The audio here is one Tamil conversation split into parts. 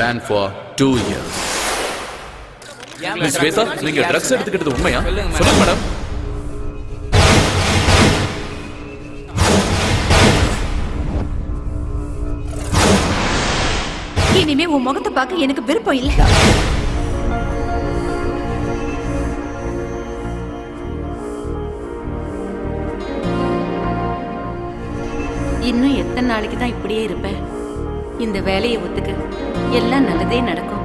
ban for 2 years. Miss Sweta, நீங்க ட்ரக்ஸ் எடுத்துக்கிட்டது உண்மையா? சொல்லுங்க மேடம். இனிமே உன் முகத்தை பார்க்க எனக்கு விருப்பம் இல்ல. இன்னும் எத்தனை நாளைக்கு தான் இப்படியே இருப்பேன்? இந்த வேலையை ஒத்துக்கு, எல்லாம் நல்லதே நடக்கும்.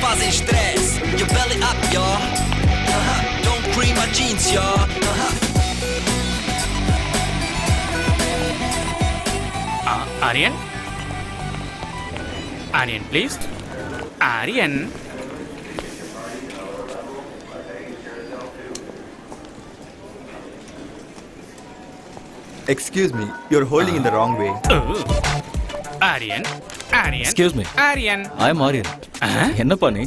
Fazem stress, your belly up, y'all. Don't cream my jeans, y'all. Aryan? Aryan, please. Aryan. Excuse me, you're holding in the wrong way. Aryan. Aryan. Excuse me. Aryan. I am Aryan. என்னப்பா நீ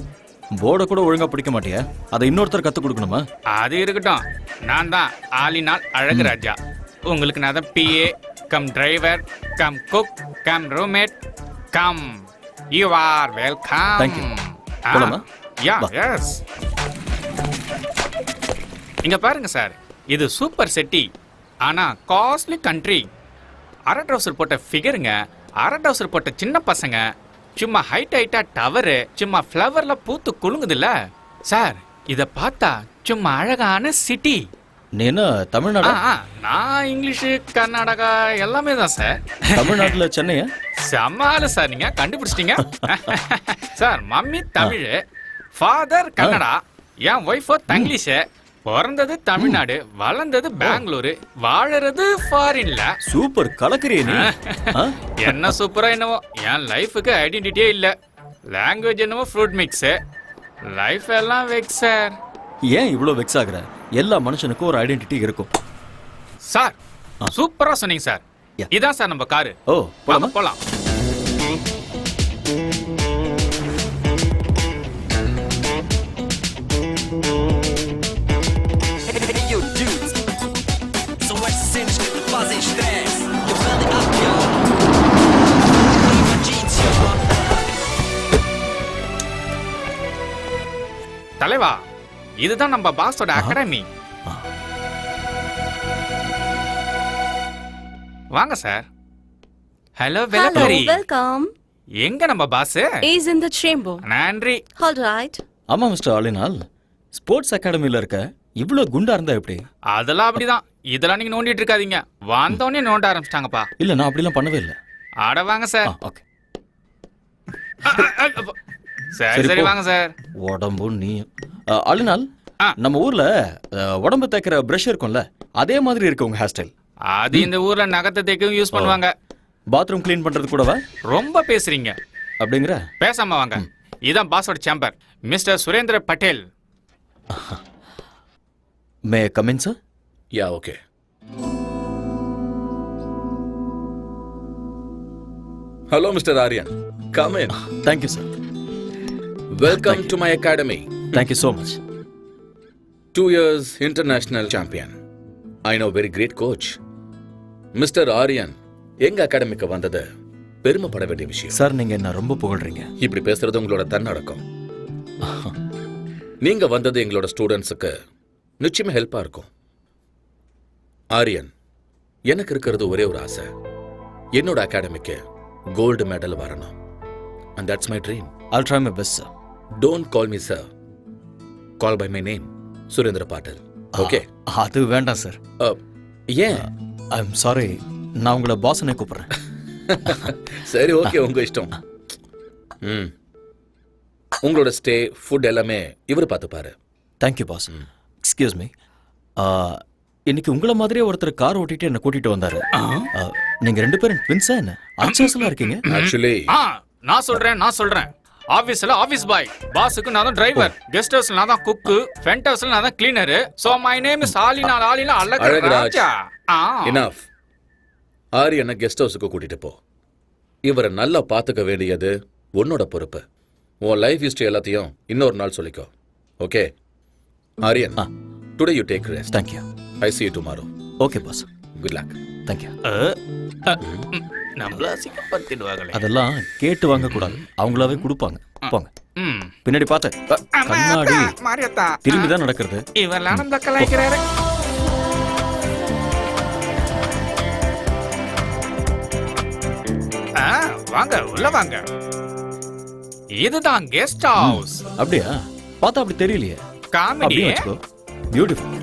போர்டை கூட ஒழுங்கா பிடிக்க மாட்டியா? அதை இன்னொருத்தர் கத்து கொடுக்கணுமா? அது இருக்கட்டும். நான் தான் ஆலினால் அழகு ராஜா. உங்களுக்கு நான் தான் PA cum driver come cook come roommate come. You are welcome. Thank you. போலாமா? யா வா. எஸ். இங்க பாருங்க சார், இது சூப்பர் சிட்டி. ஆனா காஸ்ட்லி கண்ட்ரி. அரை ட்ரவுசர் போட்ட ஃபிகருங்க, அரை ட்ரவுசர் போட்ட சின்ன பசங்க, சும்மா ஹைட்டா டவரு, சும்மா ஃப்ளவர்ல பூத்து குலுங்குதுல்ல சார். இத பார்த்தா சும்மா அழகான சிட்டி. நீ என்ன தமிழ்நாடா? நான் இங்கிலீஷு கர்நாடகா எல்லாமே தான் சார். தமிழ்நாட்டுல சென்னையா? சமாளு சார், நீங்க கண்டுபிடிச்சிட்டீங்க sir. Mummy Tamil, father Kannada, என் ஒய்ஃபோ தங்கிலீஷ். பிறந்தது தமிழ்நாடு, வளர்ந்தது பெங்களூரு, வாழறது ஃபாரின்ல. சூப்பர், கலக்குறியே நீ. என்ன சூப்பரா என்னவோ, என் லைஃபுக்கு ஐடென்டிட்டியே இல்ல. லாங்குவேஜ் என்னவோ ஃப்ரூட் மிக்ஸ், லைஃப் எல்லாம் வெக்ஸ் சார். ஏன் இவ்வளவு வெக்ஸ் ஆகுற? எல்லா மனுஷனுக்கும் ஒரு ஐடென்டிட்டி இருக்கும் சார். சூப்பரா சொன்னீங்க சார். Yeah. இதான் சார் நம்ம காரு. ஓ, போலாமா? போலாம். Fazem stress, your belly up, y'all. Cream my jeans, y'all. தலைவா, இதுதான் நம்ம பாஸோட அகாடமி. வாங்க சார். ஹலோ வெலக்கரி. வெல்கம். எங்க நம்ம boss? Is in the chamber. நன்றி. All right. ஆமா மிஸ்டர் ஆலினால், ஸ்போர்ட்ஸ் அகாடமில இருக்க. இவ்வளவு குண்டா இருந்தா எப்படி? அதெல்லாம் அப்படிதான். இதெல்லாம் நீங்க நோண்டிட்டு இருக்காதீங்க. வந்தோடனே நோண்ட ஆரம்பிச்சிட்டாங்கப்பா. இல்ல, நான் அப்படிலாம் பண்ணவே இல்லை. ஆட வாங்க சார். ஓகே. சரி சரி வாங்க சார். உடம்பு நீ ஆலினால், நம்ம ஊர்ல உடம்பு தேய்க்கிற பிரஷ் இருக்கும்ல, அதே மாதிரி இருக்கு உங்க ஹேர் ஸ்டைல். அது இந்த ஊர்ல நகத்தை தேய்க்கவும் யூஸ் பண்ணுவாங்க. பாத்ரூம் க்ளீன் பண்றது கூடவா? ரொம்ப பேசுறீங்க. அப்படிங்கிற? பேசாம வாங்க. இதான் பாஸோட chamber, mister Surendra Patel. May come in sir? Yeah, okay. Hello, Mr. Aryan. Come in. Thank you, sir. Welcome to my academy. Thank you so much. 2 years international champion. I know very great coach. Mr. Aryan, எங்க அகாடமிக்கு வந்தது பெருமைப்பட வேண்டிய விஷயம். சார், நீங்க என்ன ரொம்ப புகழ்றீங்க. இப்படி பேசுறது உங்களோட தன்னடக்கம். நீங்க வந்தது எங்களோட ஸ்டூடெண்ட்ஸுக்கு நிச்சயமா ஹெல்ப்பா இருக்கும். ஆரியன், எனக்கு இருக்கிறது ஒரே ஒரு ஆசை. என்னோட அகாடமிக்கு கோல்டு மெடல் வரணும். And that's my dream. I'll try my best, sir. Don't call me sir. Call by my name, Surendra bottle. Okay? அது வேண்டாம் சார். ஏன்? I'm sorry. நான் உங்களை பாஸ்னே கூப்பிடுறேன். சரி, ஓகே, உங்க இஷ்டம். ம் உங்களோட ஸ்டே ஃபுட் எல்லாமே இவர் பார்த்துப்பாரு. Thank you boss. எக்ஸ்கியூஸ் மீ, இன்னைக்கு உங்கள மாதிரியே ஒருத்தர் கார் ஓட்டிட்டு என்ன கூட்டிட்டு வந்தாரு. நீங்க 2 பேரும் ட்வின்ஸா என்ன? அன்சோசலா இருக்கீங்க. ஆக்சுவலி நான் சொல்றேன். ஆபீஸ்ல ஆபீஸ் பாய், பாஸுக்கு நான் தான் டிரைவர், கெஸ்ட் ஹவுஸ்ல நான் தான் குக்கு, ஃப்ரண்ட் ஹவுஸ்ல நான் தான் cleaner. So my name is Alina Azhagaraj. Azhagaraja. Enough. ஆரியனை கெஸ்ட் ஹவுஸுக்கு கூட்டிட்டு போ. இவரை நல்லா பார்த்துக்க வேண்டியது உன்னோட பொறுப்பு. உன் லைஃப் ஹிஸ்டரி எல்லாத்தையும் இன்னொரு நாள் சொல்லிக்கோ. Okay Aryan, today you take rest. Thank you. I see you tomorrow. Okay boss. Good luck. Thank you. நம்மள அசிங்கப்படுத்திடுவாங்களே. அதெல்லாம் கேட்டு வாங்க கூடாது, அவங்களாவே கொடுப்பாங்க. போங்க. ம். பின்னாடி பார்த்து. கண்ணாடி மாரியத்தா திரும்பி தான் நடக்கிறது. இவெல்லாம் நம்ம கலாய்க்கிறாரு. வாங்க உள்ள வாங்க. இதுதான் கெஸ்ட் ஹவுஸ். அப்படியா? பார்த்தா அப்படி தெரியலையே. காமெடி. அப்படியே வச்சுக்கோ. பியூட்டிஃபுல்.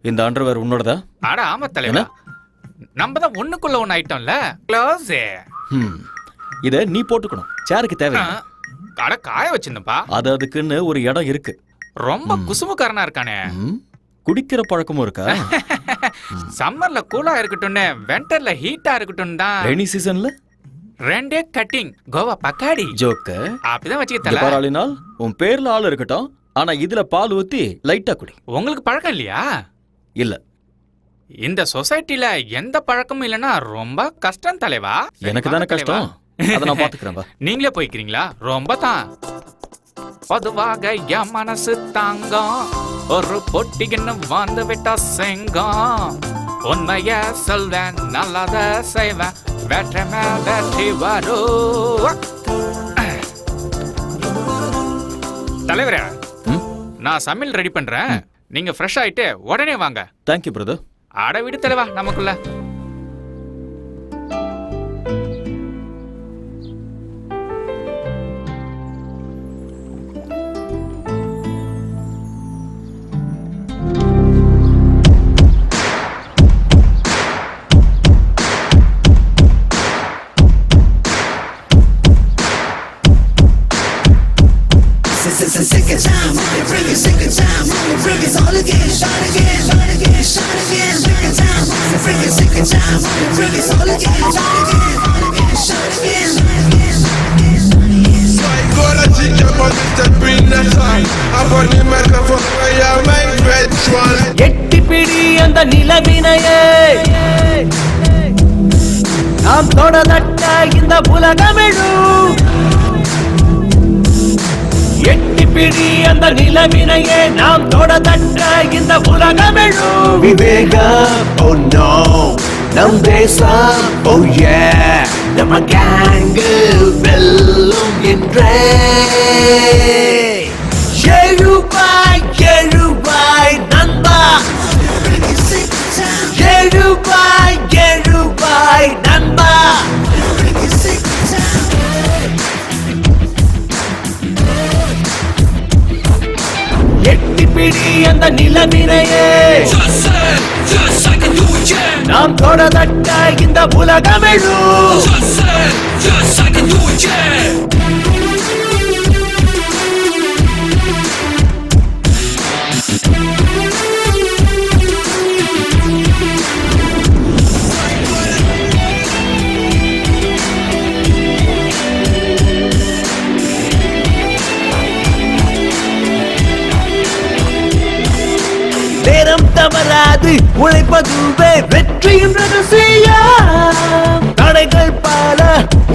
இந்த அண்டர்வேர் உன்னோடதா? அட ஆமா தலைவா, நம்ம தான் ஒண்ணுக்குள்ள ஒண்ணு ஐட்டம்ல. க்ளோஸ். இத நீ போட்டுக்கணும், சேருக்கு தேவை. அட காய வச்சிருந்தப்பா. அதுக்குன்னு ஒரு இடம் இருக்கு. ரொம்ப குசுமுக்காரனா இருக்கானே. குடிக்கிற பழக்கமும் இருக்கா? சம்மர்ல கூலா இருக்கட்டும்னு, விண்டர்ல ஹீட்டா இருக்கட்டும் தான். ரெய்னி சீசன்ல 2 கட்டிங் கோவா பக்காடி ஜோக்க அப்படிதான் வச்சுக்கிட்டல. பாராளினால் உன் பேர்ல ஆள் இருக்கட்டும், ஆனா இதுல பால் ஊத்தி லைட்டா குடி. உங்களுக்கு பழக்கம் இல்லையா? இல்ல, இந்த சொசைட்டில எந்த பழக்கமும் இல்லனா ரொம்ப கஷ்டம் தலைவா. எனக்கு தானே கஷ்டம். அத நான் பாத்துக்கறேன். நீங்களே போய்க்கிறீங்களா? ரொம்ப தான். பொதுவாக என் மனசு தாங்கம், ஒரு பொட்டின்னு வந்து விட்டா செங்கம். உண்மைய சொல்வேன், நல்லத செய்வேன், வெற்றி மேல் வெற்றி வரும். தலைவரே, நான் சமையல் ரெடி பண்றேன். நீங்க ஃப்ரெஷ் ஆயிட்டு உடனே வாங்க. Thank you brother. அட விடு தலைவா, நமக்குள்ள எட்டிப்பிடி அந்த நிலவினையே நாம் தொடதட்ட இந்த உலகமெழும். எட்டிப்பிடி அந்த நிலவினையே நாம் தொடதட்ட இந்த உலகமெழும். விவேகம், oh no, நம் தேசம், oh yeah, நம்ம கேங்கு வெல்லும் என்றே. எழுபாய் எழுபாய் நண்பா, எழுபாய் எழுபாய் நண்பா. எட்டிப்பிடி அந்த நிலவினையே நாம் தொடதட்ட இந்த உலகமெழும். நேரம் தவறாது உழைப்பதுவே வெற்றியின் ரகசியம். தடைகள் பல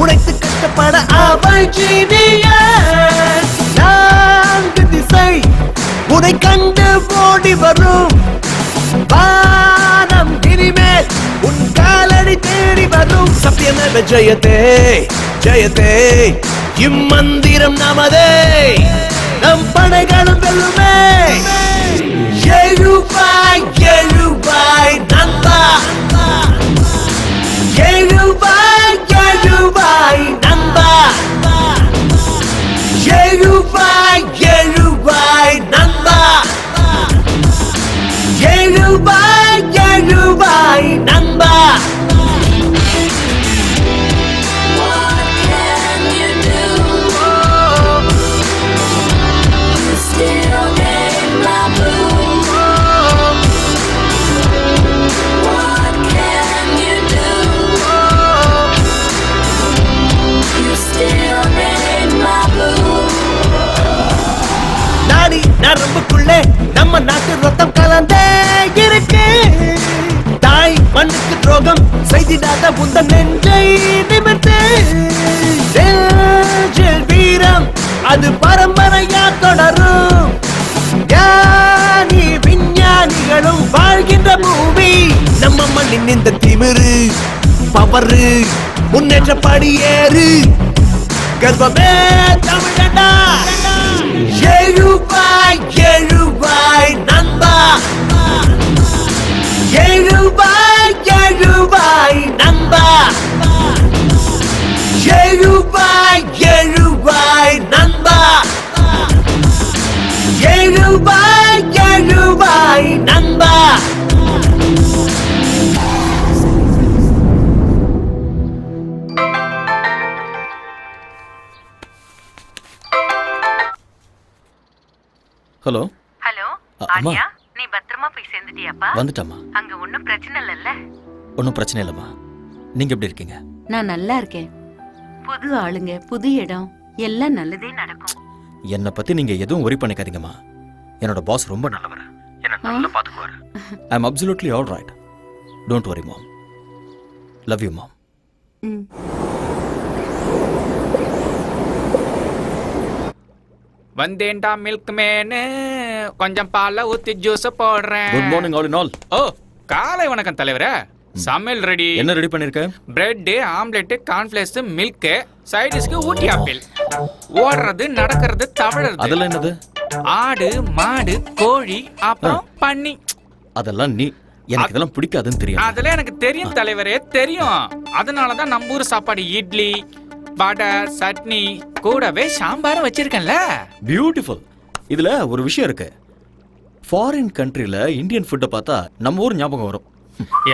உழைத்து கஷ்டப்பட அவள் ஜீனியஸ். 4 திசை உனை கண்டு ஓடி வரும். வானம் இனிமேல் உன் காலடி தேடி வரும். சத்தியமேவ ஜெயதே ஜெயதே, இம்மந்திரம் நமதே, நம் படைகளும் வெல்லுமே. எழுபாய் எழுபாய் நண்பா, எழுபாய் எழுபாய் நண்பா, எழுபாய் எழுபாய் நண்பா, எழுபாய் எழுபாய் நண்பா. நம்ம நாட்டு ரத்தம் கலந்தே இருக்கு. தாய் மண்ணுக்கு துரோகம் செய்திடாத உந்த நெஞ்சை நிமிர்த்து. நெஞ்சில் வீரம் அது பரம்பரையா தொடரும். ஞானி விஞ்ஞானிகளும் வாழ்கின்ற பூமி நம்ம மண்ணின் இந்த திமிரு பவரு முன்னேற்ற படியேறு கர்ப்பமே தமிழடா. எழுவாய் எழுவாய் நண்பா, எழுவாய் எழுவாய் நண்பா, எழுவாய் எழுவாய் நண்பா, எழுவாய் எழுவாய் நண்பா. ஹலோ ஹலோ அம்மா. ஆரியா, நீ பத்திரமா போய் சேர்ந்துட்டியாப்பா? வந்துட்டம்மா. அங்க ஒண்ணும் பிரச்சனை இல்லல்ல? ஒன்றும் பிரச்சனை இல்லைம்மா. நீங்க எப்படி இருக்கீங்க? நான் நல்லா இருக்கேன். புது ஆளுங்க, புது இடம், எல்லாம் நல்லதே நடக்கும். என்னை பத்தி நீங்க எதுவும் worry பண்ணிக்காதீங்கம்மா. என்னோட பாஸ் ரொம்ப நல்லவர். என்ன நல்லா பாத்துக்குவாரு. I am absolutely all right. Don't worry ma'am. Love you மாம். ம். வந்தேன்டா மில்க் மேனு, கொஞ்சம் பாலை ஊத்தி ஜூஸ் போடுறேன். Good morning all in all. ஓ, காலை வணக்கம் தலைவரே. சமையல் ரெடி. என்ன ரெடி பண்ணிருக்க? பிரெட், ஆம்லெட், கார்ன்ஃபிளேக்ஸ், மில்க், சைடிஷ்க்கு ஊட்டி ஆப்பிள். ஓடுறது, நடக்கிறது, தவழறது. அதெல்லாம் என்னது? ஆடு, மாடு, கோழி, அப்புறம் பன்னி. அதெல்லாம் நீ எனக்கு இதெல்லாம் பிடிக்காதுன்னு தெரியும். அதெல்லாம் எனக்கு தெரியும் தலைவரே, தெரியும். அதனாலதான் நம்ம ஊர் சாப்பாடு இட்லி, வடை, சட்னி, கூடவே சாம்பாரும் வச்சிருக்கேன்ல. பியூட்டிஃபுல். இதுல ஒரு விஷயம் இருக்கு. ஃபாரின் கண்ட்ரில இந்தியன் ஃபுட்டை பார்த்தா நம்ம ஊர் ஞாபகம் வரும்.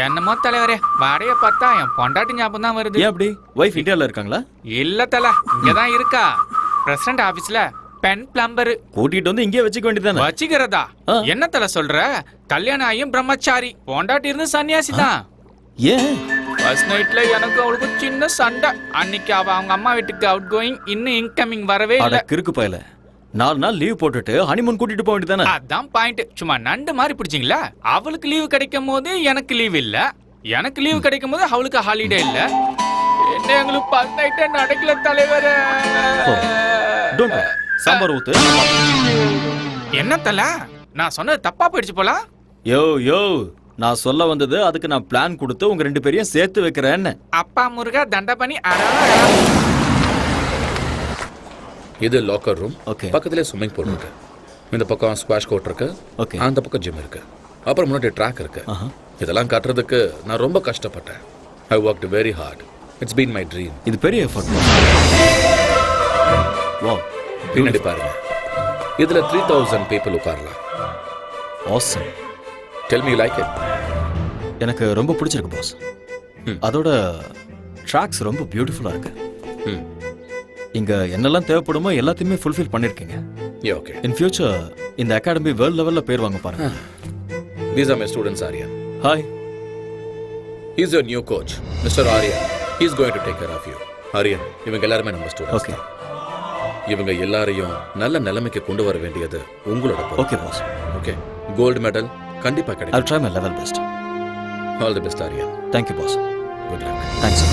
என்னமோ தலைவரே, வடைய பார்த்தா என் பொண்டாட்டி ஞாபகம் தான் வருது. ஏன் அப்படி? வைஃப் இந்தியால இருக்காங்களா? இல்ல தல, இங்கதான் இருக்கா. பிரசிடண்ட் ஆபீஸ்ல பென் பிளம்பர். கூட்டிட்டு வந்து இங்கே வச்சுக்க வேண்டியதானே? வச்சுக்கிறதா? ஆ. என்ன தல சொல்ற? கல்யாணம் ஆகியும் பிரம்மச்சாரி, பொண்டாட்டி இருந்து சன்னியாசி தான். ஏன்? ஃபர்ஸ்ட் நைட்ல எனக்கு அவளுக்கு சின்ன சண்டை. அன்னைக்கு அவ அவங்க அம்மா வீட்டுக்கு அவுட் கோயிங், இன்னும் இன்கமிங் வரவே அட இல்ல. கிறுக்கு பயல. 4 நாள் லீவ் போட்டுட்டு ஹனிமூன் கூட்டிட்டு போக வேண்டியதானே? அதான் பாயிண்ட். சும்மா நண்டு மாதிரி பிடிச்சிங்களா? அவளுக்கு லீவு கிடைக்கும் போது எனக்கு லீவ் இல்ல, எனக்கு லீவு கிடைக்கும் போது அவளுக்கு ஹாலிடே இல்ல. என்ன எங்களுக்கு ஃபர்ஸ்ட் நைட்டே நடக்கல தலைவரே. Don't worry. சாம்பார் ஊத்து. என்ன தல, நான் சொன்னது தப்பா போயிடுச்சு போல. யோ யோ, நான் சொல்ல வந்தது அதுக்கு நான் பிளான் கொடுத்து உங்க 2 பேரையும் சேர்த்து வைக்கிறேன்னு. அப்பா முருகா தண்டபனி. இது லாக்கர் ரூம். Okay. பக்கத்துலேயே ஸ்விம்மிங் பூல் இருக்கு. இந்த பக்கம் ஸ்குவாஷ் கோர்ட் இருக்கு. Okay. அந்த பக்கம் ஜிம் இருக்கு. அப்புறம் முன்னாடி ட்ராக் இருக்கு. இதெல்லாம் காட்டுறதுக்கு நான் ரொம்ப கஷ்டப்பட்டேன். ஐ worked very hard. It's been my dream. இது பெரிய எஃபர்ட். வாவ், பின்னாடி பாருங்க. இதுல 3000 people உட்காரலாம். Awesome. Tell me like it. எனக்கு ரொம்ப பிடிச்சிருக்கு பாஸ். அதோட ட்ராக்ஸ் ரொம்ப பியூட்டிஃபுல்லா இருக்கு. இங்க என்னெல்லாம் தேவைப்படுமோ எல்லாத்தையுமே ஃபுல்ஃபில் பண்ணிருக்கீங்க. Yeah, okay. இன் ஃபியூச்சர் இந்த அகாடமி வேர்ல்ட் லெவல்ல பேர் வாங்க பாருங்க. These are my students, Aryan. Hi. He's your new coach, Mr. Aryan. He's going to take care of you. Aryan, இவங்க எல்லாருமே நம்ம ஸ்டூடண்ட்ஸ். ஓகே. இவங்க எல்லாரையும் நல்ல நிலைமைக்கு கொண்டு வர வேண்டியது உங்களோட பொறுப்பு. Okay boss. Okay. Gold medal கண்டிப்பா I'll கிடைக்கும். try my level best. All the best, Aryan. Thank you boss. Good luck. Thanks.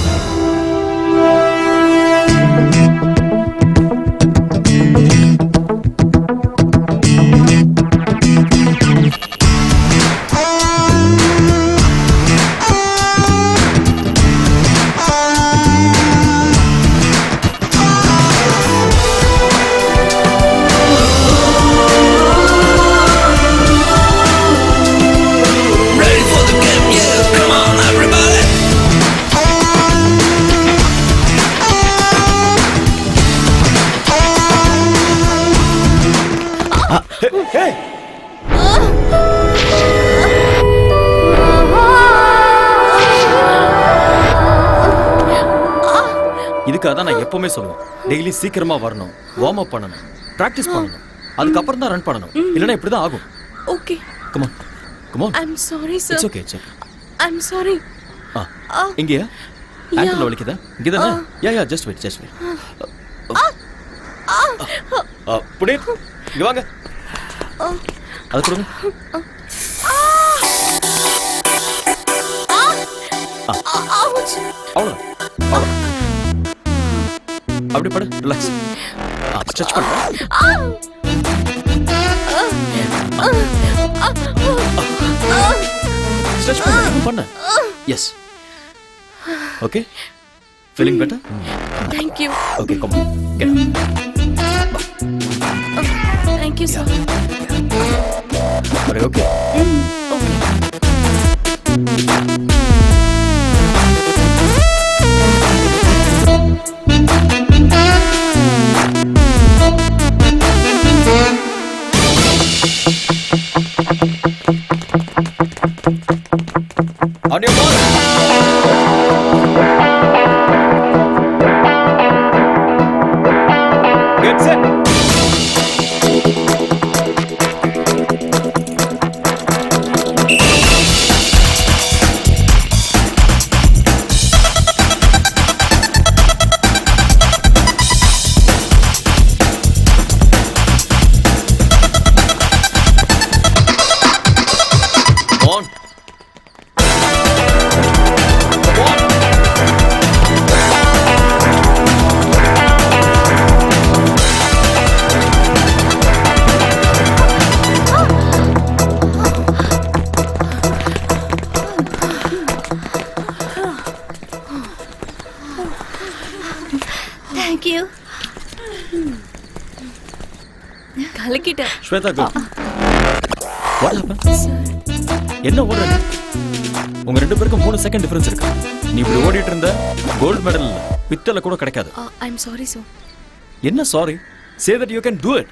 Ready for the game, yeah, come on everybody. இதுக்காக தான் நான் எப்பவுமே சொல்லுவேன், டெய்லி சீக்கிரமா வரணும், வார்ம் அப் பண்ணணும், பிராக்டிஸ் பண்ணணும், அதுக்கப்புறம் தான் ரன் பண்ணணும். இல்லைன்னா இப்படி தான் ஆகும். Okay. Come on. Come on. I'm sorry It's sir. okay, it's okay. I'm sorry. இங்கயா? ஆங்கிள் வலிக்குதா? இங்க தானே? யா just wait. புனீத், இங்க வாங்க. அது கொடுங்க. அவ்வளோ அப்படி படு, ரிலாக்ஸ். ஸ்ட்ரெச் பண்ணு. ஸ்ட்ரெச் பண்ணு. Yes. Okay. Feeling better? Thank you. Okay, come on. Get up. Thank you, sir. Are you okay? Okay. On your mark. Get set. On. Thank you. கலக்கிட்டேன். Shweta, good. What happened? என்ன ஓடுற நீ? உங்க ரெண்டு பேருக்கும் 3 செகண்ட் டிஃபரன்ஸ் இருக்கு. நீ இப்படி ஓடிட்டு இருந்த கோல்ட் மெடல் பித்தளை கூட கிடைக்காது. I'm sorry, sir. என்ன sorry? Say that you can do it.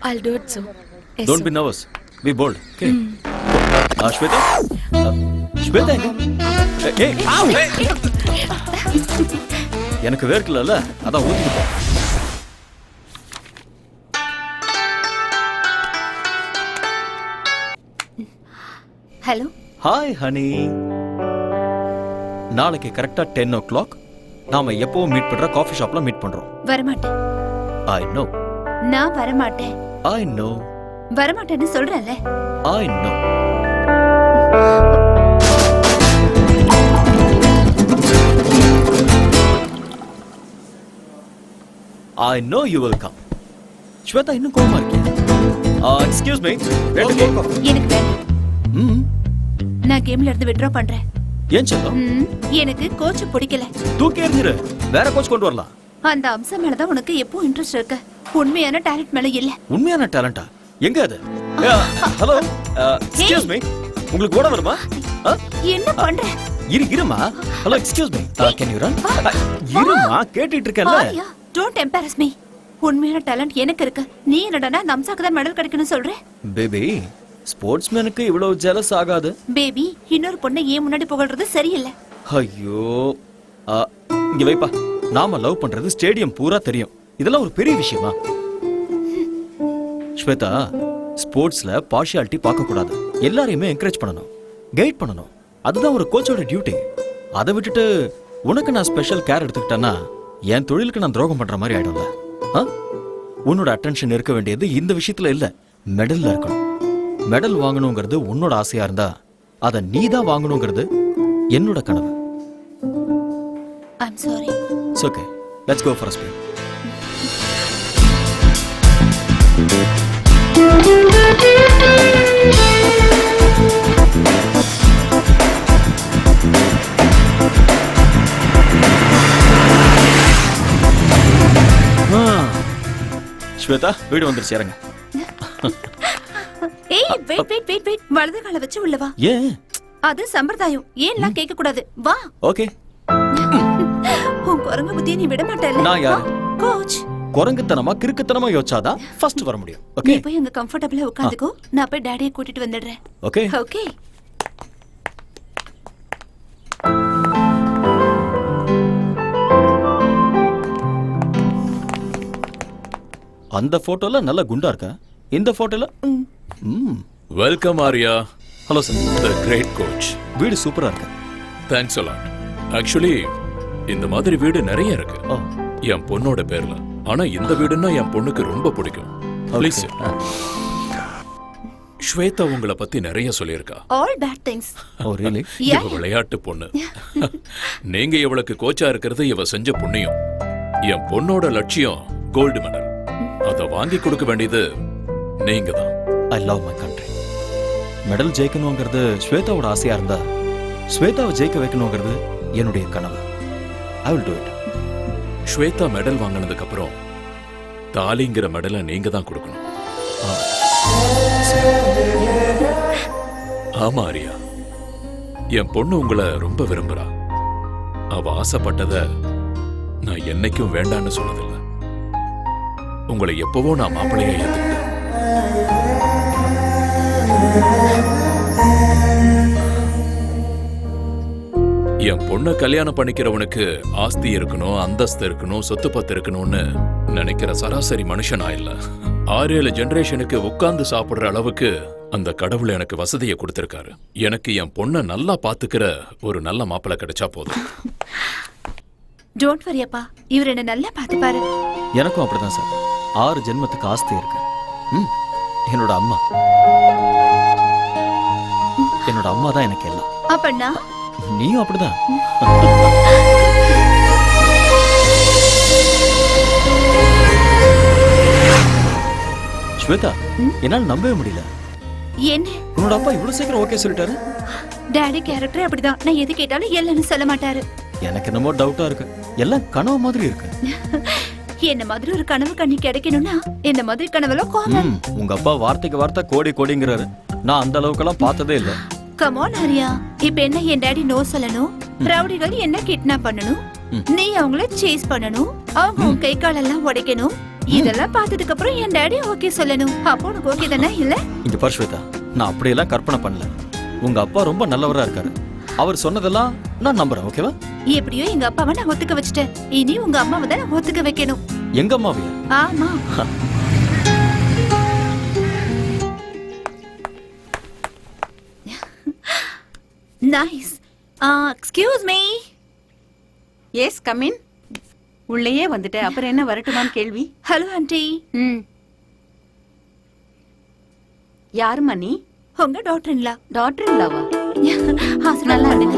I'll do it, sir. Yes, Don't sir. be nervous. Be bold. Okay. Shweta? Shweta எங்க? ஏய், ஆவ்! எனக்கு வேர்க்கலல்ல, அதான் ஊத்திட்டேன். Hello. Hi honey. நாளைக்கு கரெக்டா 10 o'clock நாம எப்பவும் மீட் பண்ற காஃபி ஷாப்ல மீட் பண்றோம். வரமாட்டேன். I know. நான் வரமாட்டேன். I know. வரமாட்டேன்னு சொல்றேன்ல. I know. I know you will come. Shweta இன்னும் கோவமா இருக்கியா? Excuse me. ரெண்டு கோல் காஃபி. எனக்கு வேண்டாம். நான் கேம்ல இருந்து வித்ட்ரா பண்றேன். ஏன் செல்லம்? எனக்கு கோச் பிடிக்கல. தூக்கி எறிஞ்சிரு. வேற கோச் கொண்டு வரலாம். அந்த அம்சம் மேல தான் உனக்கு எப்போ இன்ட்ரெஸ்ட் இருக்கு. உண்மையான டாலன்ட் மேல இல்ல. உண்மையான டாலண்டா? எங்க அது? ஹலோ. Excuse me. உங்களுக்கு ஓட வருமா? என்ன பண்ற? இருமா. Hello, excuse me. Can you run? இருமா, கேட்டிட்டு இருக்கேன்ல. Don't embarrass me. உண்மையான டாலன்ட் எனக்கு இருக்கு. நீ என்னடா நம்சாக்கு தான் மெடல் கிடைக்கணும் சொல்ற? பேபி, ஸ்போர்ட்ஸ்மேனுக்கு இவ்வளவு ஜெலஸ் ஆகாது. பேபி, இன்னொரு பொண்ணை ஏன் முன்னாடி புகழ்றது சரியில்லை. ஐயோ, இங்க வைப்பா. நாம லவ் பண்றது ஸ்டேடியம் பூரா தெரியும். இதெல்லாம் ஒரு பெரிய விஷயமா? ஸ்வேதா, ஸ்போர்ட்ஸ்ல பார்ஷியாலிட்டி பார்க்க கூடாது. எல்லாரையுமே என்கரேஜ் பண்ணணும், கைட் பண்ணணும். அதுதான் ஒரு கோச்சோட டியூட்டி. அதை விட்டுட்டு உனக்கு நான் ஸ்பெஷல் கேர் எடுத்துக்கிட்டேன்னா என் தொழிலுக்கு நான் துரோகம் பண்ற மாதிரி ஆயிடும்ல. உன்னோட அட்டென்ஷன் இருக்க வேண்டியது இந்த விஷயத்துல இல்ல, மெடல்ல இருக்கணும். மெடல் வாங்கணுங்கிறது உன்னோட ஆசையா இருந்தா அதை நீ தான் வாங்கணுங்கிறது என்னோட கனவு. I'm sorry. It's okay. Let's go for a spin. Shweta, வீடு வந்துருச்சு, இறங்க. ஏய், வெயிட். வலது காலை வச்சு உள்ள வா. ஏன்? அது சம்பிரதாயம். ஏன்லாம் கேட்க கூடாது. வா. ஓகே. உன் குரங்கு புத்தியை நீ விட மாட்டேல்ல? நான் யாரு? கோச். குரங்குத்தனமா கிறுக்குத்தனமா யோசிச்சாதான் ஃபர்ஸ்ட் வர முடியும். நீ ஓகே. போய் அங்க கம்ஃபர்ட்டபிளா உட்கார்ந்துக்கோ. நான் போய் டாடியை கூட்டிட்டு வந்துடுறேன். ஓகே. ஓகே. அந்த போட்டோல நல்ல குண்டா இருக்கா. இந்த போட்டோல welcome Arya. Hello sir. The great coach. வீடு சூப்பரா இருக்கு. Thanks a lot. ஆக்சுவலி இந்த மாதிரி வீடு நிறைய இருக்கு ஓ, என் பொண்ணோட பேர்ல. ஆனா இந்த வீடுன்னா என் பொண்ணுக்கு ரொம்ப பிடிக்கும். ப்ளீஸ். ஸ்வேதா உங்களை பத்தி நிறைய சொல்லியிருக்கா. All bad things. Oh really? Yeah இவ விளையாட்டு பொண்ணு. நீங்க இவளுக்கு கோச்சா இருக்கிறது இவ செஞ்ச புண்ணியம். என் பொண்ணோட லட்சியம் கோல்டு மெடல். அத வாங்கி கொடுக்க வேண்டியது நீங்க தான். I love my country. Medal ஜெயிக்கணுங்கிறது ஸ்வேதாவோட ஆசையா இருந்தா ஸ்வேதாவை ஜெயிக்க வைக்கணுங்கிறது என்னுடைய கனவு. I will do it. Shweta medal வாங்கினதுக்கு அப்புறம் தாலிங்கிற மெடலை நீங்க தான் கொடுக்கணும். ஆமா ஆரியா, என் பொண்ணு உங்களை ரொம்ப விரும்புறா. அவ ஆசைப்பட்டத நான் என்னைக்கும் வேண்டான்னு சொன்னதில்லை. உங்களை எப்பவோ நான் மாப்பிள்ளையா ஏத்துக்கிட்டேன். என் பொண்ணை கல்யாணம் பண்ணிக்கிறவனுக்கு ஆஸ்தி இருக்கணும், அந்தஸ்து இருக்கணும், சொத்து பத்து இருக்கணும்னு நினைக்கிற சராசரி மனுஷனா இல்ல. 6-7 ஜெனரேஷனுக்கு உட்கார்ந்து சாப்பிடுற அளவுக்கு அந்த கடவுள் எனக்கு வசதியை கொடுத்திருக்காரு. எனக்கு என் பொண்ணை நல்லா பாத்துக்கிற ஒரு நல்ல மாப்பிள்ளை கிடைச்சா போதும். டோன்ட் வரி அப்பா, இவர் என்ன நல்லா பாத்துப்பாரு. எனக்கும் அப்படிதான் சார். 6 ஜென்மத்துக்கு ஆஸ்தி இருக்கு. என்னோட அம்மா தான் எனக்கு எல்லாம். அப்பண்ணா நீயும் அப்படிதான். ஸ்வேதா, என்னால நம்பவே முடியல. என்ன உன்னோட அப்பா இவ்வளவு சீக்கிரம் ஓகே சொல்லிட்டாரு? டாடி கேரக்டர் அப்படிதான். நான் எது கேட்டாலும் இல்லன்னு சொல்ல மாட்டாரு. எனக்கு என்னமோ டவுட்டா இருக்கு. எல்லாம் கனவு மாதிரி இருக்கு. என்ன மாதிரி ஒரு கனவு கண்ணி கிடைக்கணும்னா இந்த மாதிரி கனவுல காமன். உங்க அப்பா வார்த்தைக்கு வார்த்தை கோடி கோடிங்கிறாரு. நான் அந்த அளவுக்கெல்லாம் பார்த்ததே இல்ல. கம் ஆன் ஆரியா, இப்ப என்ன என் டாடி நோ சொல்லணும், ரவுடிகள் என்ன கிட்னாப் பண்ணணும், நீ அவங்கள சேஸ் பண்ணணும், அவங்க உன் கை காலெல்லாம் உடைக்கணும். இதெல்லாம் பார்த்ததுக்கு அப்புறம் என் டாடி ஓகே சொல்லணும். அப்போ உனக்கு ஓகே தானே? இல்ல இங்க பாரு ஸ்வேதா, நான் அப்படியெல்லாம் கற்பனை பண்ணல. உங்க அப்பா ரொம்ப நல்லவரா இருக்காரு. அவர் சொன்னதெல்லாம் நான் நம்புறேன். ஓகேவா? எப்படியோ எங்க அப்பாவை நான் ஒத்துக்க வச்சுட்டேன். இனி உங்க அம்மாவை தான் நான் ஒத்துக்க வைக்கணும். எங்க அம்மாவையா? ஆமா. Nice. Excuse me. Yes come in. உள்ளேயே வந்துட்ட, அப்புறம் என்ன வரட்டுமான்னு கேள்வி? Hello aunty. யாருமா நீ? உங்க டாக்டர்ங்களா? டாக்டர் இல்லாவா? நல்லா இருங்க.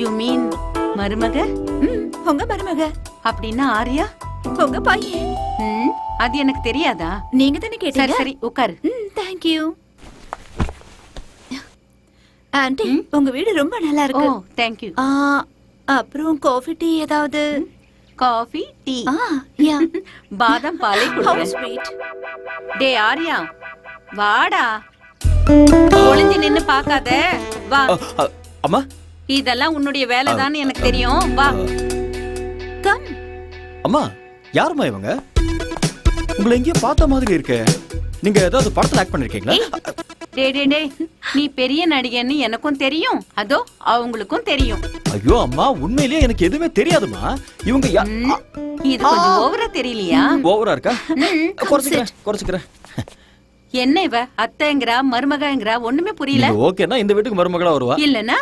யூ மீன் மருமக? உங்க மருமக. அப்படின்னா ஆரியா உங்க பையன். அது எனக்கு தெரியாதா? நீங்க தானே கேட்டீங்க. சரி உட்காரு. Thank you. ஆண்டி, உங்க வீடு ரொம்ப நல்லா இருக்கு. Oh thank you. அப்புறம் காஃபி டீ ஏதாவது? Coffee tea? யா. பாதாம் பாலை How குடிங்க. sweet. டே ஆரியா வாடா. ஒளிஞ்சு நின்னு பாக்காத, வா. அம்மா, இதெல்லாம் உன்னுடைய வேலைதான் எனக்கு தெரியும், வா. கம். அம்மா, யாருமா இவங்க? உங்களை எங்கேயோ பார்த்த மாதிரி இருக்கே. நீங்க ஏதாவது படத்துல ஆக்ட் பண்ணிருக்கீங்களா? டே டே டே, நீ பெரிய நடிகன்னு எனக்கும் தெரியும், அதோ அவங்களுக்கும் தெரியும். ஐயோ அம்மா, உண்மையிலேயே எனக்கு எதுவுமே தெரியாதுமா. இவங்க இது கொஞ்சம் ஓவரா தெரியலையா? ஓவரா இருக்கா? குறைச்சுக்கிறேன். என்ன இவ அத்தைங்கிறா மருமகங்கிறா, ஒண்ணுமே புரியல. ஓகேனா இந்த வீட்டுக்கு மருமகளா வருவா, இல்லனா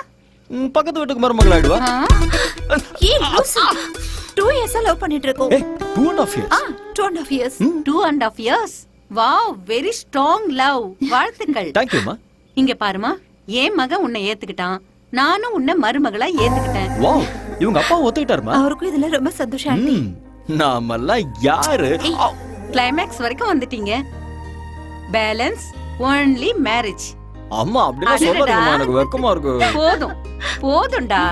பக்கத்து வீட்டுக்கு மருமகளா ஆயிடுவா. ஏய் லூசு, 2 years லவ் பண்ணிட்டு இருக்கோம். 2.5 years. 2.5 years. 2.5 years. Wow, very strong love. வாழ்த்துக்கள். Thank you மா. இங்க பாருமா, என் மகன் உன்னை ஏத்துக்கிட்டான், நானும் உன்னை மருமகளா ஏத்துக்கிட்டேன். வாவ், இவங்க அப்பா ஒத்துக்கிட்டாருமா? அவருக்கும் இதுல ரொம்ப சந்தோஷம் ஆண்டி. நாமெல்லாம் யாரு? கிளைமேக்ஸ் வரைக்கும் வந்துட்டீங்க. Balance only marriage. அம்மா அப்படிலாம் சொல்லாதீங்கமா, எனக்கு வெக்கமா இருக்கு. போதும்டா.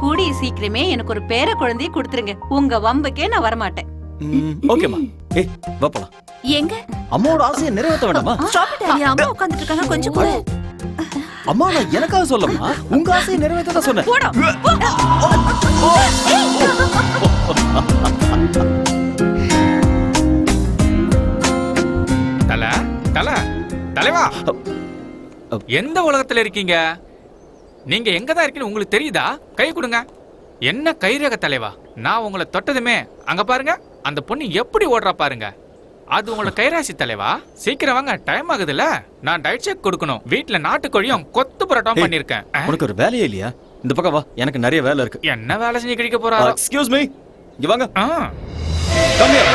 கூடிய சீக்கிரமே எனக்கு ஒரு பேர குழந்தையை கொடுத்துருங்க. உங்க வம்புக்கே நான் வரமாட்டேன். ஓகேமா. ஏய் வா போலாம். எங்க? அம்மாவோட ஆசையை நிறைவேற்ற வேண்டாமா? ஸ்டாப் இட் ஆரியா, அம்மா உட்கார்ந்துட்டு இருக்காங்க, கொஞ்சம் கூட. அம்மா நான் எனக்காக சொல்லமா, உங்க ஆசையை நிறைவேற்ற தான் சொன்னேன். போடா. தலைவா, எந்த உலகத்துல இருக்கீங்க? நீங்க எங்க தான் இருக்கீங்க உங்களுக்கு தெரியுதா? கை கொடுங்க. என்ன கைரேக தலைவா, நான் உங்களை தொட்டதுமே அங்க பாருங்க, அந்த பொண்ணு எப்படி ஓடுறா பாருங்க. அது உங்களோட கைராசி தலைவா. சீக்கிரம் வாங்க, டைம் ஆகுதுல்ல. நான் டயட் செக் கொடுக்கணும். வீட்டுல நாட்டுக்கோழியும் கொத்து புரோட்டாவும் பண்ணிருக்கேன். உனக்கு ஒரு வேலையே இல்லையா? இந்த பக்கம் வா, எனக்கு நிறைய வேலை இருக்கு. என்ன வேலை செஞ்சு கிடைக்க போறாரோ? எக்ஸ்கியூஸ் மீ, இங்க வாங்க. Come here.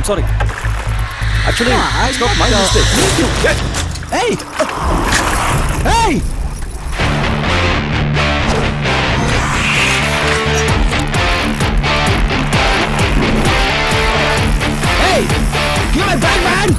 sorry. Actually, it's not my mistake. Hey! Hey! Hey! Give me back, man!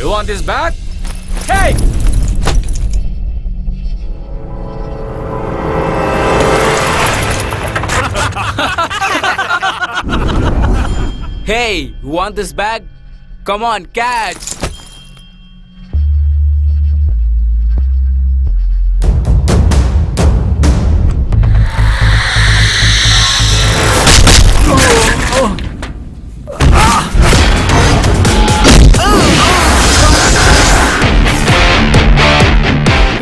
You want this back? Hey! Hey, you want this bag? Come on, catch!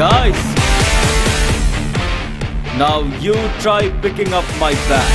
Guys, now you try picking up my bag.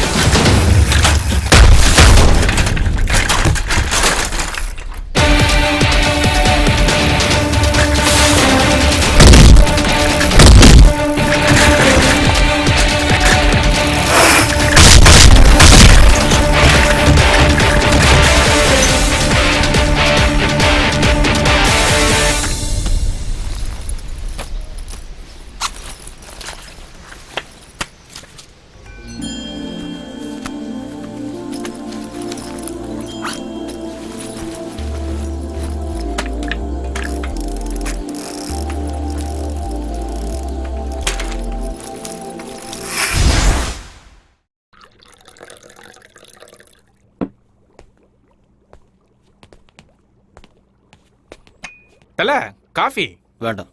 தல காஃபி வேண்டாம்.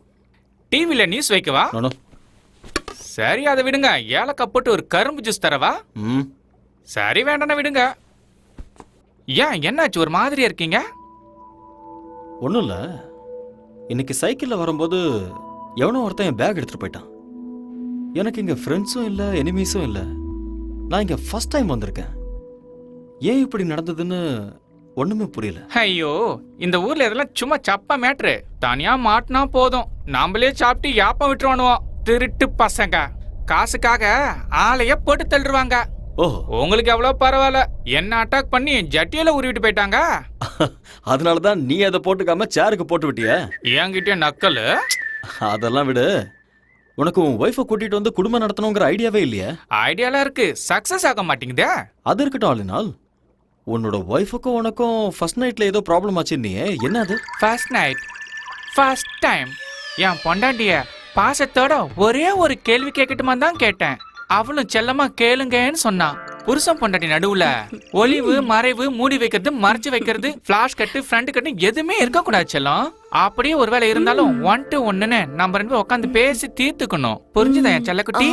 டிவில நியூஸ் வைக்கவா? நோ. சரி அதை விடுங்க. ஏலக்காய் போட்டு ஒரு கரும்பு ஜூஸ் தரவா? ம். சரி வேண்டாம் விடுங்க. ஏன் என்னாச்சு ஒரு மாதிரியா இருக்கீங்க? ஒன்றும் இல்லை. இன்னைக்கு சைக்கிளில் வரும்போது எவனோ ஒருத்தன் என் பேக் எடுத்துகிட்டு போயிட்டான். எனக்கு இங்கே ஃப்ரெண்ட்ஸும் இல்லை, எனிமீஸும் இல்லை. நான் இங்கே ஃபர்ஸ்ட் டைம் வந்திருக்கேன். ஏன் இப்படி நடந்ததுன்னு ஒன்றுமே புரியல. ஐயோ, இந்த ஊர்ல இதெல்லாம் சும்மா சப்ப மேட்ரு. தனியா மாட்டினா போதும், நாமளே சாப்பிட்டு யாப்பம் விட்டுருவானுவோம். திருட்டு பசங்க காசுக்காக ஆளைய போட்டு தள்ளுவாங்க. ஓஹோ, உங்களுக்கு எவ்வளவு பரவாயில்ல. என்ன அட்டாக் பண்ணி ஜட்டியில உருவிட்டு போயிட்டாங்க. அதனால தான் நீ அதை போட்டுக்காம சேருக்கு போட்டு விட்டிய. என்கிட்ட நக்கல். அதெல்லாம் விடு. உனக்கு உன் ஒய்ஃபை கூட்டிட்டு வந்து குடும்பம் நடத்தணுங்கிற ஐடியாவே இல்லையா? ஐடியாலாம் இருக்கு, சக்சஸ் ஆக மாட்டேங்குதே. அது இருக்கட்டும் ஆளுநாள். உன்னோட ஒய்ஃபுக்கும் உனக்கும் ஃபர்ஸ்ட் நைட்ல ஏதோ ப்ராப்ளம் ஆச்சுன்னியே, என்ன அது? ஃபர்ஸ்ட் நைட், ஃபர்ஸ்ட் டைம் என் பொண்டாட்டிய பாசத்தோட ஒரே ஒரு கேள்வி கேட்கட்டுமா தான் கேட்டேன். அவளும் செல்லமா கேளுங்கன்னு சொன்னான். புருஷன் பொண்டாட்டி நடுவுல ஒளிவு மறைவு, மூடி வைக்கிறது, மறைச்சு வைக்கிறது, பிளாஷ் கட்டு, ஃப்ரண்ட் கட்டு எதுவுமே இருக்க கூடாது செல்லம். அப்படியே ஒருவேளை இருந்தாலும் 1 to 1ன்னு நம்ம 2 பேரும் உட்காந்து பேசி தீர்த்துக்கணும். புரிஞ்சுதா என் செல்லக்குட்டி?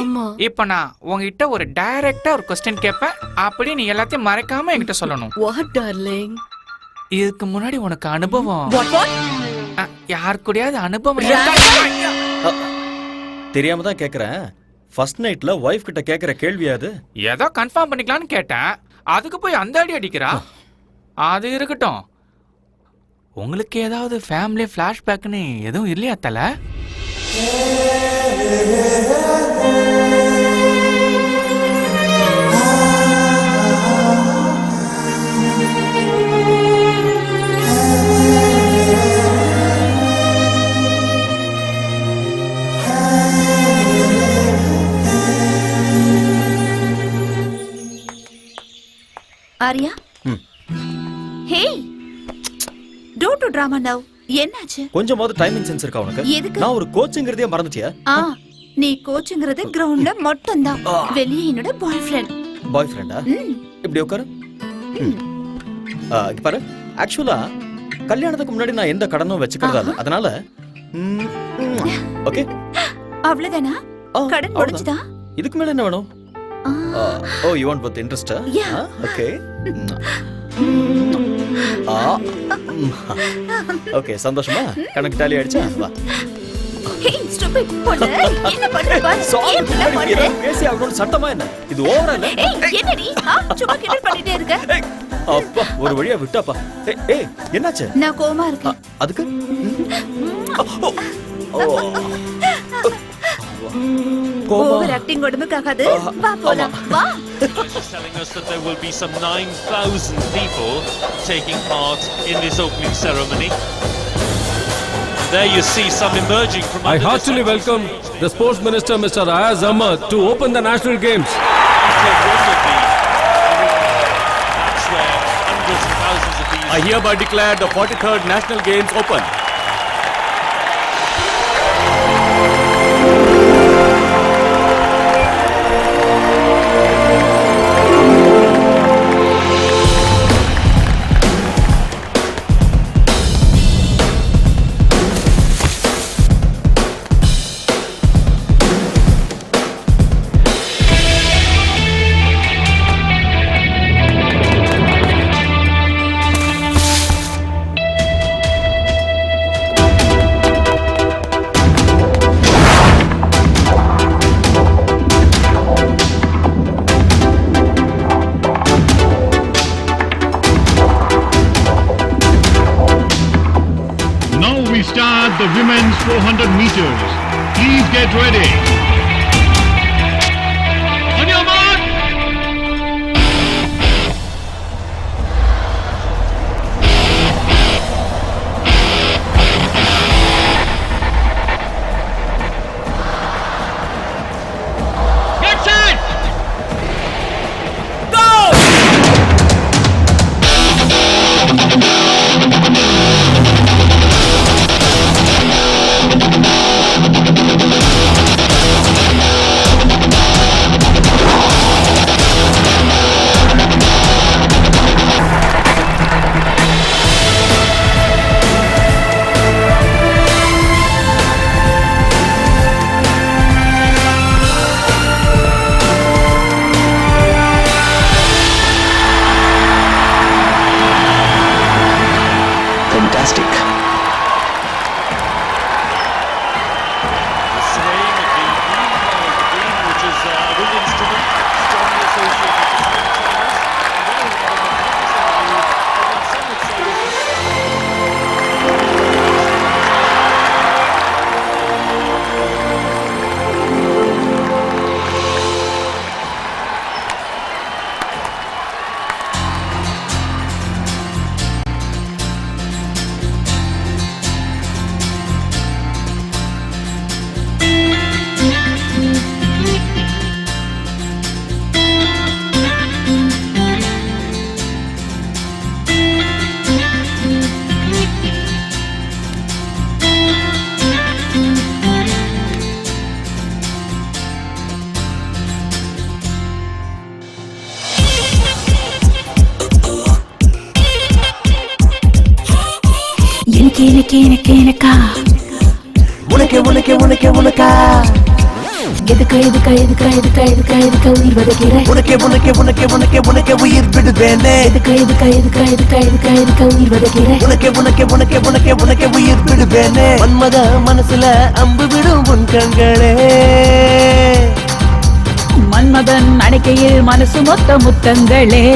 இப்ப நான் உங்ககிட்ட ஒரு டைரக்டா ஒரு கொஸ்டின் கேட்பேன். அப்படியே நீ எல்லாத்தையும் மறைக்காம என்கிட்ட சொல்லணும். What darling? இதுக்கு முன்னாடி உனக்கு அனுபவம் யார் கூடயாவது அனுபவம் தெரியாம தான் கேக்குறேன். ஃபர்ஸ்ட் நைட்ல ஒய்ஃப் கிட்ட கேக்குற கேள்வியா அது? ஏதோ கன்ஃபார்ம் பண்ணிக்கலாம்னு கேட்டேன். அதுக்கு போய் அந்த அடி அடிக்கிறா. அது இருக்கட்டும். உங்களுக்கு ஏதாவது ஃபேமிலி ஃபிளாஷ்பேக்னு எதுவும் இல்லையா தல? ஆரியா ம். Hey don't to drama now. என்னாச்சு? கொஞ்சமாவது டைமிங் சென்ஸ் இருக்கா உனக்கு? எதுக்கு? நான் ஒரு கோச்சுங்கிறதே மறந்துட்டியா? நீ கோச்சுங்கிறது கிரவுண்ட்ல மட்டும்தான். வெளியே என்னோட பாய் ஃப்ரெண்ட். பாய் ஃப்ரெண்டா? இப்படி உட்காரு. இங்க பாரு, ஆக்சுவலா கல்யாணத்துக்கு முன்னாடி நான் எந்த கடனும் வச்சுக்கிறதா இல்ல. அதனால ஓகே அவ்வளவுதானா? கடன் முடிஞ்சுதா? இதுக்கு மேல என்ன வேணும்? Oh you want with interest? Okay okay, சந்தோஷமா? கணக்கு டாலி ஆயிடுச்சா? வா. ஹே ஸ்டூபிட் பொண்ணு, என்ன பண்ற பாரு? ஏன் இப்படி பண்ற? பேசி ஆகணும் சட்டமா என்ன? இது ஓவரா இல்ல? ஏய் என்னடி? சும்மா கிண்டல் பண்ணிட்டே இருக்க. அப்பா ஒரு வழியா விட்டாப்பா. ஏய் என்னாச்சு? நான் கோவமா இருக்கேன். அதுக்கு ஓவர் ஆக்டிங் உடம்புக்காகாது. வா போலாம். வா. Telling us that there will be some 9,000 people taking part in this opening ceremony. There you see some emerging from I heartily welcome the Sports Minister Mr. Ayaz Ahmad to open the National Games. I hereby declare the 43rd National Games open. Start the women's 400 meters. Please get ready. On your mark. Get set. Go. Fantastic. The swaying of the green, which is a wind instrument, strongly associated with wind tunnels. Some would say this is எனக்கா உனக்கா எதுக்கு உயிர் வதைக்கிற? உனக்கே உயிர் விடுவேனே. எதுக்கு உயிர் வதைக்கிற? உனக்கே உயிர் விடுவேனே. மன்மத மனசுல அம்பு விடும் உன் கண்களே. மன்மதன் அணைக்கையில் மனசு மொத்த முத்தங்களே.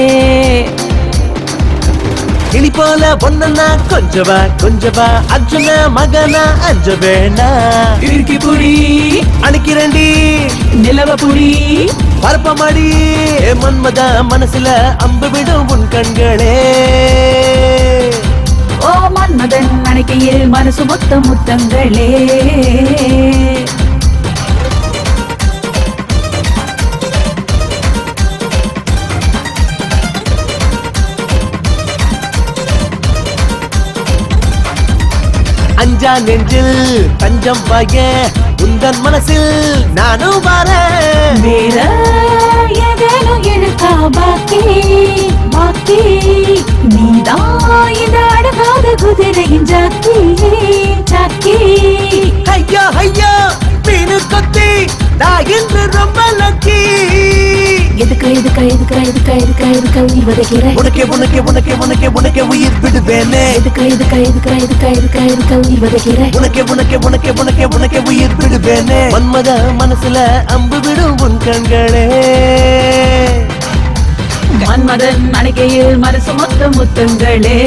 கிளி போல பொண்ணா கொஞ்சவா அர்ஜுன மகனா அஞ்ச வேணா. இறுக்கி புடி அணைக்கிறண்டி நிலவ புடி பரப்பமாடி. மன்மத மனசுல அம்பு விடும் உன் கண்களே. ஓ மன்மதன் அணைக்கையில் மனசு மொத்த முத்தங்களே. அஞ்சா நெஞ்சில் தஞ்சம் பாய உந்தன் மனசில் நானும் வரேன். வேற ஏதேனும் இருக்கா பாக்கி பாக்கி, நீதான் இந்த அடங்காத குதிரையின் ஜாக்கி ஜாக்கி. ஐயா ஐயா மீனு கொத்தி நான் இன்று ரொம்ப லக்கி. எதுக்கு எதுக்கு எதுக்கு எதுக்கு எதுக்கு எதுக்கு உயிர் வதைக்கிற? உனக்கே உனக்கே உனக்கே உனக்கே உனக்கே உயிர் விடுவேனே. எதுக்கு எதுக்கு எதுக்கு எதுக்கு எதுக்கு எதுக்கு உயிர் வதைக்கிற? உனக்கே உனக்கே உனக்கே உனக்கே உனக்கே உயிர் விடுவேனே. மன்மத மனசுல அம்பு விடும் உன் கண்களே. மன்மதன் மணிகையில் மனசு மொத்த முத்தங்களே.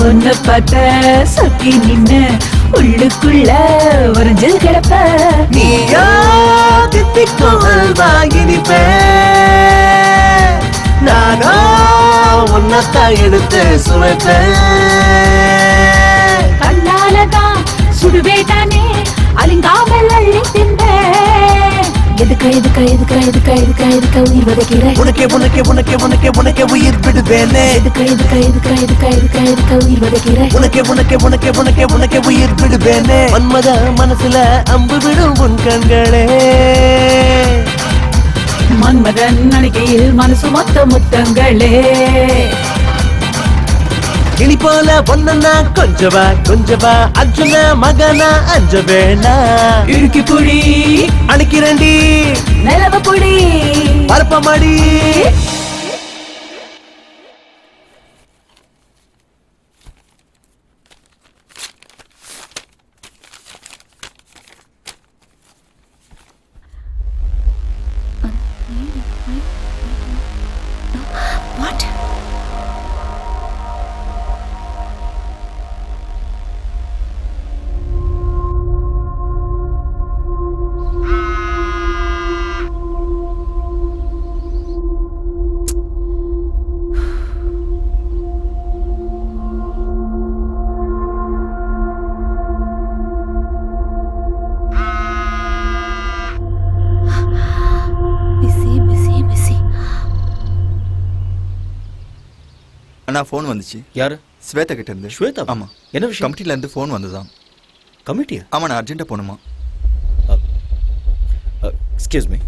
உன்னை பார்த்த சொக்கி நின்னு உள்ளுக்குள்ள உறைஞ்சு கிடப்ப. நீயா தித்திக்கும் அல்வா இனிப்பே, நானா உன்னத்தான் எடுத்து சுவைப்பேன். கண்ணாலதான் சுடுவேட்டானே அலிங்காமல் அள்ளி தின்பேன். எதுக்கு எதுக்கு எதுக்கு எதுக்கு எதுக்கு எதுக்கு உயிர் வதைக்கிற? உனக்கே உனக்கே உனக்கே உனக்கே உனக்கே உயிர் விடுவேனே. எதுக்கு எதுக்கு எதுக்கு எதுக்கு எதுக்கு எதுக்கு உயிர் வதைக்கிற? உனக்கே உனக்கே உனக்கே உனக்கே உனக்கே உயிர் விடுவேனே. மன்மத மனசுல அம்பு விடும் உன் கண்களே. மன்மதன் நடிகையில் மனசு மொத்த முத்தங்களே. கிளி போல பொண்ணா கொஞ்சவா கொஞ்சவா அர்ஜுன மகனா அஞ்ச வேணா. இறுக்கி புடி அணிக்கிறண்டி நிலவ புடி பரப்பமாடி. What? அண்ணா ஃபோன் வந்துச்சு. யாரு? ஸ்வேதா கிட்ட இருந்து. ஸ்வேதா? ஆமா. என்ன விஷயம்? கமிட்டில இருந்து ஃபோன் வந்ததான். கமிட்டியா? ஆமா, நான் அர்ஜென்ட்டா போகணுமா. Excuse me.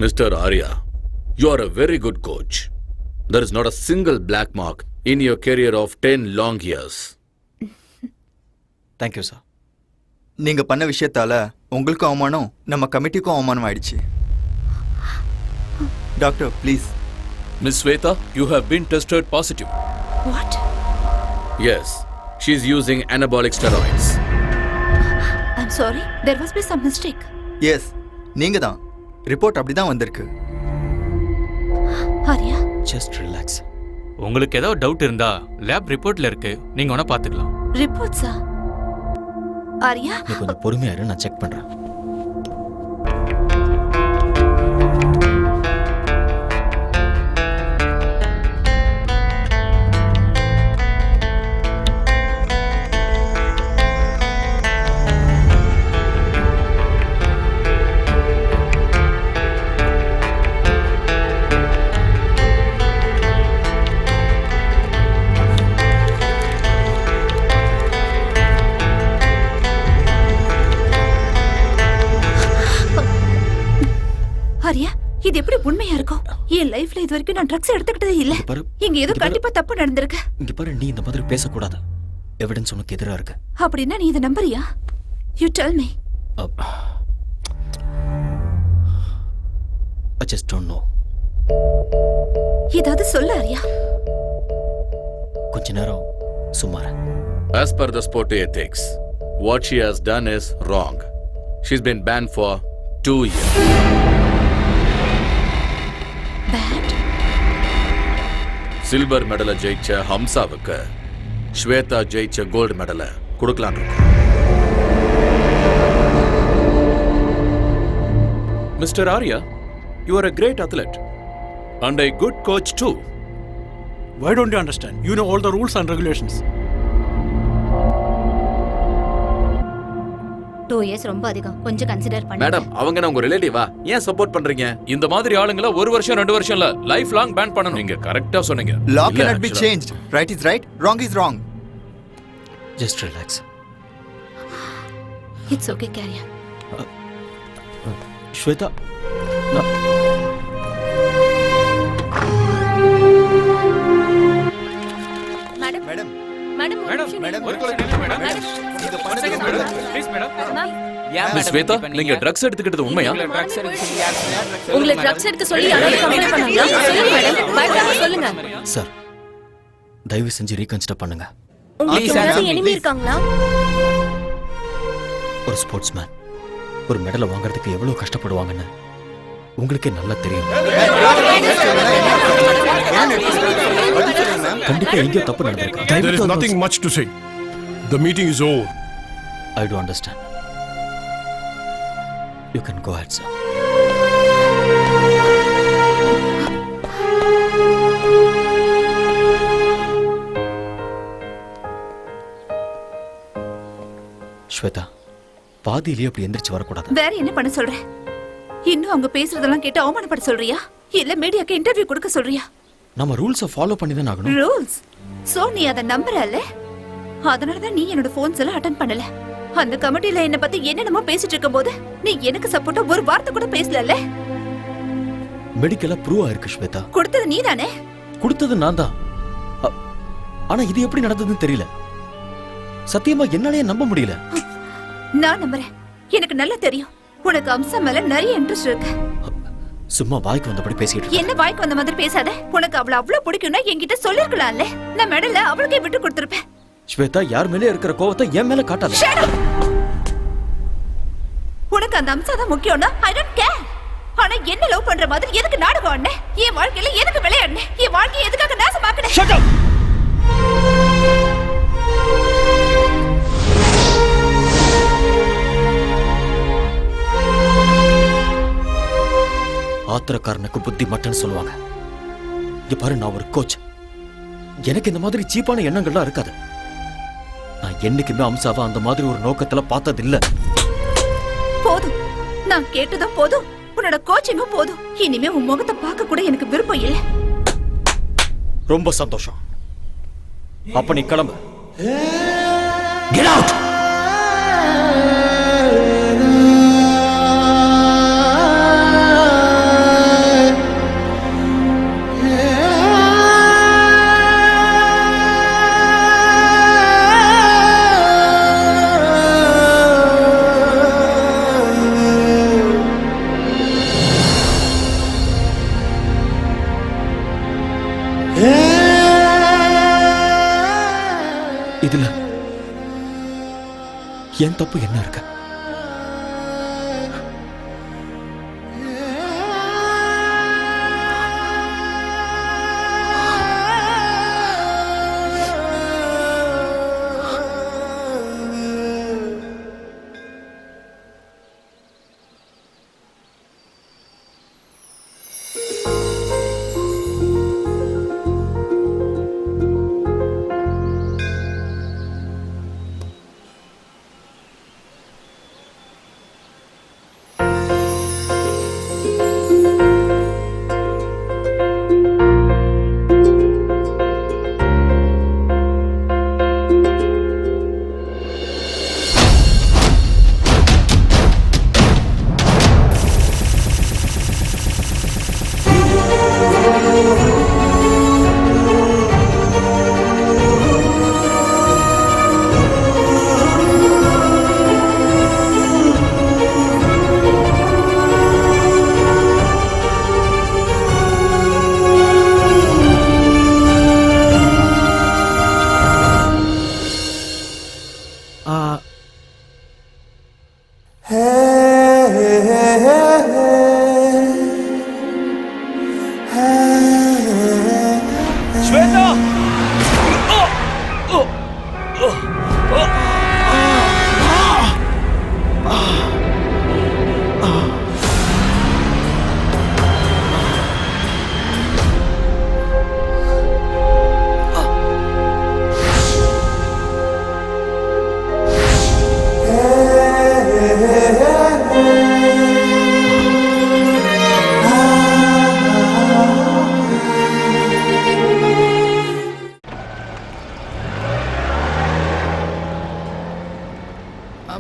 Mr. Arya, you are a very good coach. There is not a single black mark in your career of 10 long years. Thank you sir. நீங்க பண்ண விஷயத்தால உங்களுக்கும் அவமானம், நம்ம கமிட்டிக்கும் அவமானம் ஆயிடுச்சு. Doctor please. Miss Sweta, you have been tested positive. What? Yes, she is using anabolic steroids. I'm sorry. There must be some mistake. Yes, நீங்க தான். ரிப்போர்ட் அப்படிதான் வந்திருக்கு. Aarya, just relax. உங்களுக்கு ஏதோ டவுட் இருந்தா லேப் ரிப்போர்ட்ல இருக்கு, நீங்க வேணா பாத்துக்கலாம். ரிப்போர்ட்ஸா? ஆரியா, நீ கொஞ்சம் பொறுமையா இரு, நான் செக் பண்றேன். ஆரியா, இது எப்படி உண்மையா இருக்கும்? என் லைஃப்ல இது வரைக்கும் நான் ட்ரக்ஸ் எடுத்துக்கிட்டதே இல்ல. இங்க ஏதோ கண்டிப்பா தப்பு நடந்திருக்கு. இங்க பாரு, நீ இந்த மாதிரி பேசக்கூடாது. எவிடன்ஸ் உனக்கு எதிரா இருக்கு. அப்படின்னா நீ இதை நம்புறியா? You tell me. I just don't know. ஏதாவது சொல்ல ஆரியா. கொஞ்ச நேரம் சும்மா இரு. As per the sport ethics, what she has done is wrong. She's been banned for 2 years. Bad silver மெடலை ஜெயிச்ச ஹம்சாவுக்கு ஸ்வேதா ஜெயிச்ச கோல்டு மெடலை கொடுக்கலான்னு இருக்கோம். Mr. Arya, you are a great athlete and a good coach too. Why don't you understand? You know all the rules and regulations. 2 years ரொம்ப அதிகம், கொஞ்சம் கன்சிடர் பண்ணு. மேடம், அவங்க நான் உங்க ரிலேட்டிவா, ஏன் சப்போர்ட் பண்றீங்க? இந்த மாதிரி ஆளுங்கள 1 வருஷம் 2 வருஷம் இல்ல லைஃப் லாங் பேன் பண்ணணும். நீங்க கரெக்ட்டா சொன்னீங்க. Law இல்ல, cannot be actually- changed. Right is right, wrong is wrong. Just relax. It's okay, carry on. Shweta, நான் மேடம் மேடம், மேடம் மேடம், ஒரு நிமிஷம் மேடம். நீங்க One பண்ணது second, wrong. Madam. Please, madam. Miss Shweta, நீங்க ட்ரக்ஸ் எடுத்துக்கிட்டது உண்மையா? உங்களை ட்ரக்ஸ் எடுக்க சொல்லி யாராவது கம்ப்ளைண்ட் பண்ணாங்களா? சொல்லுங்க மேடம், பயப்படாம சொல்லுங்க. சார் தயவு செஞ்சு ரீகன்சிடர் பண்ணுங்க. உங்களுக்கு யாராவது எனிமி இருக்காங்களா? ஒரு ஸ்போர்ட்ஸ்மேன் ஒரு மெடலை வாங்குறதுக்கு எவ்வளவு கஷ்டப்படுவாங்கன்னு உங்களுக்கே நல்லா தெரியும். கண்டிப்பா எங்கேயோ தப்பு நடந்திருக்கு. There is nothing much to say. The meeting is over. I do understand. You can go ahead, sir. Shweta, பாதியிலேயே அப்படி எந்திரிச்சு வரக்கூடாது. வேற என்ன பண்ண சொல்ற? இன்னும் அவங்க பேசுறதெல்லாம் கேட்டு அவமானப்பட சொல்றியா, இல்ல மீடியாக்கு இன்டர்வியூ கொடுக்க சொல்றியா? நம்ம ரூல்ஸை ஃபாலோ பண்ணி தான் ஆகணும். ரூல்ஸ்? சோ நீ அத நம்புறல்ல? அதனாலதான் நீ என்னோட போன்ஸ் எல்லாம் அட்டெண்ட் பண்ணல. அந்த கமிட்டில என்ன பத்தி என்னென்னமோ பேசிட்டு இருக்கும்போது நீ எனக்கு சப்போர்ட்டா ஒரு வார்த்தை கூட பேசலல்ல. மெடிக்கலா ப்ரூவ் ஆயிருக்கு ஸ்வேதா. கொடுத்தது நீதானே? கொடுத்தது நான் தான். ஆனா இது எப்படி நடந்ததுன்னு தெரியல. சத்தியமா என்னாலயே நம்ப முடியல. நான் நம்புறேன். எனக்கு நல்லா தெரியும் உனக்கு அம்சா மேல நிறைய இன்ட்ரெஸ்ட் இருக்கு. சும்மா வாய்க்கு வந்தபடி பேசிட்டு இருக்க. என்ன வாய்க்கு வந்த மாதிரி பேசாத. உனக்கு அவள அவ்வளவு பிடிக்கும்னா என்கிட்ட சொல்லிருக்கலாம்ல. நான் மெடல அவளுக்கே விட்டு கொடுத்திருப்பேன். ஸ்வேதா, யார் மேலே இருக்கிற கோவத்தை என் மேல காட்டாத. Shut up! உனக்கு அந்த அம்சா தான் முக்கியம்னா I don't care. ஆனா என்ன லவ் பண்ற மாதிரி எதுக்கு நாடகம் ஆடுன? என் வாழ்க்கையில எதுக்கு விளையாடுன? என் வாழ்க்கையை எதுக்காக நாசமாக்குன? Shut up! ஆத்திரக்காரனுக்கு புத்தி மட்டும் சொல்லுவாங்க. இங்க பாரு, நான் ஒரு கோச். எனக்கு இந்த மாதிரி சீப்பான எண்ணங்கள்லாம் இருக்காது. நான் என்னைக்குமே அம்சாவை அந்த மாதிரி ஒரு நோக்கத்துல பார்த்தது இல்ல. போதும், நான் கேட்டதும் போதும், உன்னோட கோச்சிங்கும் போதும். இனிமே உன் முகத்தை பார்க்க கூட எனக்கு விருப்பம் இல்ல. ரொம்ப சந்தோஷம். அப்ப நீ கிளம்பு. Get out! இதுல என் தப்பு என்ன இருக்கு?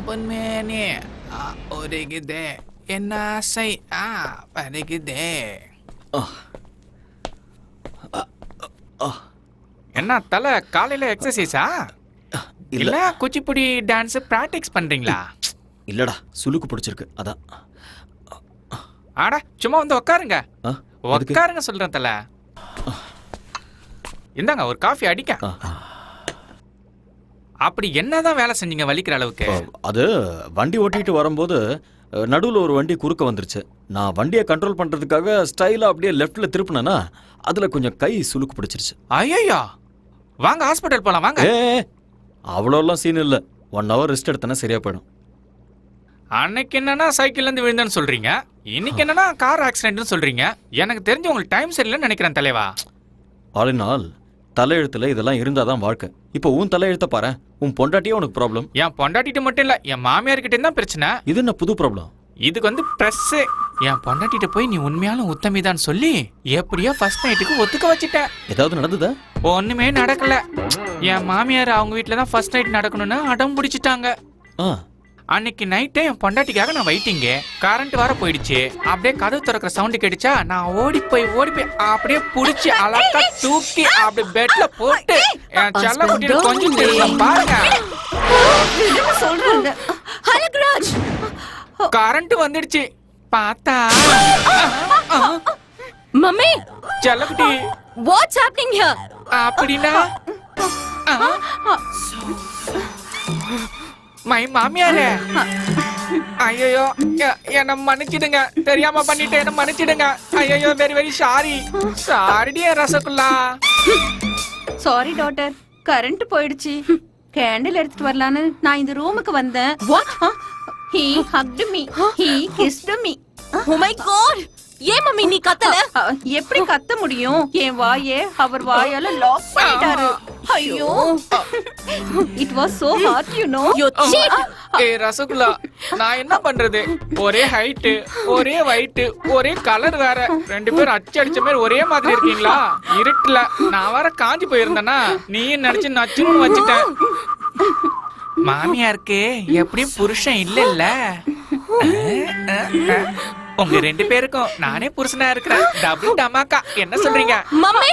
பொன்மேனே ஒருகுதே என்ன ஆசை பருகுதே. என்ன தலை காலையில எக்ஸசைஸா இல்ல குச்சிப்புடி டான்ஸ் பிராக்டிஸ் பண்றீங்களா? இல்லடா சுளுக்கு பிடிச்சிருக்கு அதான். ஆடா சும்மா வந்து உட்காருங்க. எதுக்கு? உட்காருங்க சொல்றேன் தலை. இந்தாங்க ஒரு காஃபி அடிக்க. அப்படி என்னதான் வேலை செஞ்சீங்க வலிக்கிற அளவுக்கு? அது வண்டி ஓட்டிட்டு வரும்போது நடுவில் ஒரு வண்டி குறுக்க வந்துருச்சு. நான் வண்டியை கண்ட்ரோல் பண்றதுக்காக ஸ்டைலா அப்படியே லெஃப்ட்ல திருப்பினேன்னா அதுல கொஞ்சம் கை சுளுக்கு பிடிச்சிருச்சு. ஐயோ வாங்க ஹாஸ்பிட்டல் போலாம் வாங்க. அவ்வளோலாம் சீன் இல்லை. 1 hour ரெஸ்ட் எடுத்தனா சரியா போயிடும். அன்னைக்கு என்னன்னா சைக்கிள்ல இருந்து விழுந்தேன்னு சொல்றீங்க, இன்னைக்கு என்னன்னா கார் ஆக்சிடென்ட்னு சொல்றீங்க. எனக்கு தெரிஞ்சு உங்களுக்கு டைம் சரியில்லைன்னு நினைக்கிறேன் தலைவா. ஆல் இன் ஆல் தலையெழுத்துல இதெல்லாம் இருந்தாதான் வாழ்க்கை. இப்போ உன் தலையெழுத்த பாரு. உன் பொண்டாட்டியே உனக்கு ப்ராப்ளம். என் பொண்டாட்டிட்டு மட்டும் இல்ல, என் மாமியார்கிட்ட தான் பிரச்சனை. இது என்ன புது ப்ராப்ளம்? இதுக்கு வந்து பிரஸ். என் பொண்டாட்டிட்ட போய் நீ உண்மையாலும் உத்தமிதான் சொல்லி எப்படியோ ஃபர்ஸ்ட் நைட்டுக்கு ஒத்துக்க வச்சுட்டேன். ஏதாவது நடந்ததா? ஒண்ணுமே நடக்கல. என் மாமியார் அவங்க வீட்டுல தான் ஃபர்ஸ்ட் நைட் நடக்கணும்னு அடம் பிடிச்சிட்டாங்க. அன்னைக்கு நைட்டே என் பொண்டாட்டிக்காக நான் வெயிட்டிங்க. கரண்ட் வர போயிடுச்சு. அப்படியே கதவு திறக்கிற சவுண்டு கேட்டுச்சா, நான் ஓடி போய் அப்படியே புடிச்சு அழகா தூக்கி அப்படியே பெட்ல போட்டு என் செல்ல குட்டியில கொஞ்சம் தெரியும் பாருங்க. சொல்றாங்க கரண்ட் வந்துடுச்சு. பார்த்தா மம்மி செல்லக்குட்டி வாட்ஸ் ஹேப்பனிங் ஹியர்? அப்படின்னா மை மாமியாரே, ஐயோ என்ன மன்னிச்சிடுங்க, தெரியாம பண்ணிட்டு என்ன மன்னிச்சிடுங்க. ஐயோ வெரி வெரி சாரி. சாரிடியே ரசகுல்லா. சாரி டாட்டர், கரண்ட் போயிடுச்சு. கேண்டில் எடுத்துட்டு வரலான்னு நான் இந்த ரூமுக்கு வந்தேன். What? He hugged me. He kissed me. Oh my god! ஏன் மம்மி நீ கத்தல? எப்படி கத்த முடியும்? என் வாயே அவர் வாயால லாக் பண்ணிட்டாரு. ஐயோ, it was so heart you know. ஏய் ரசகுல்லா, நான் என்ன பண்றது? ஒரே ஹைட், ஒரே வைட், ஒரே கலர் வேற. 2 பேரும் அடிச்ச மாதிரி ஒரே மாதிரி இருக்கீங்களா? இருட்டுல நான் வேற காஞ்சி போயிருந்தேனா, நீயும் நினைச்சு நச்சுன்னு வச்சுட்டேன். மாமியாருக்கு எப்படியும் புருஷன் இல்ல. உங்க 2 பேருக்கும் நானே புருஷனா இருக்கிறேன். டபுள் டமாக்கா. என்ன சொல்றீங்க மம்மி?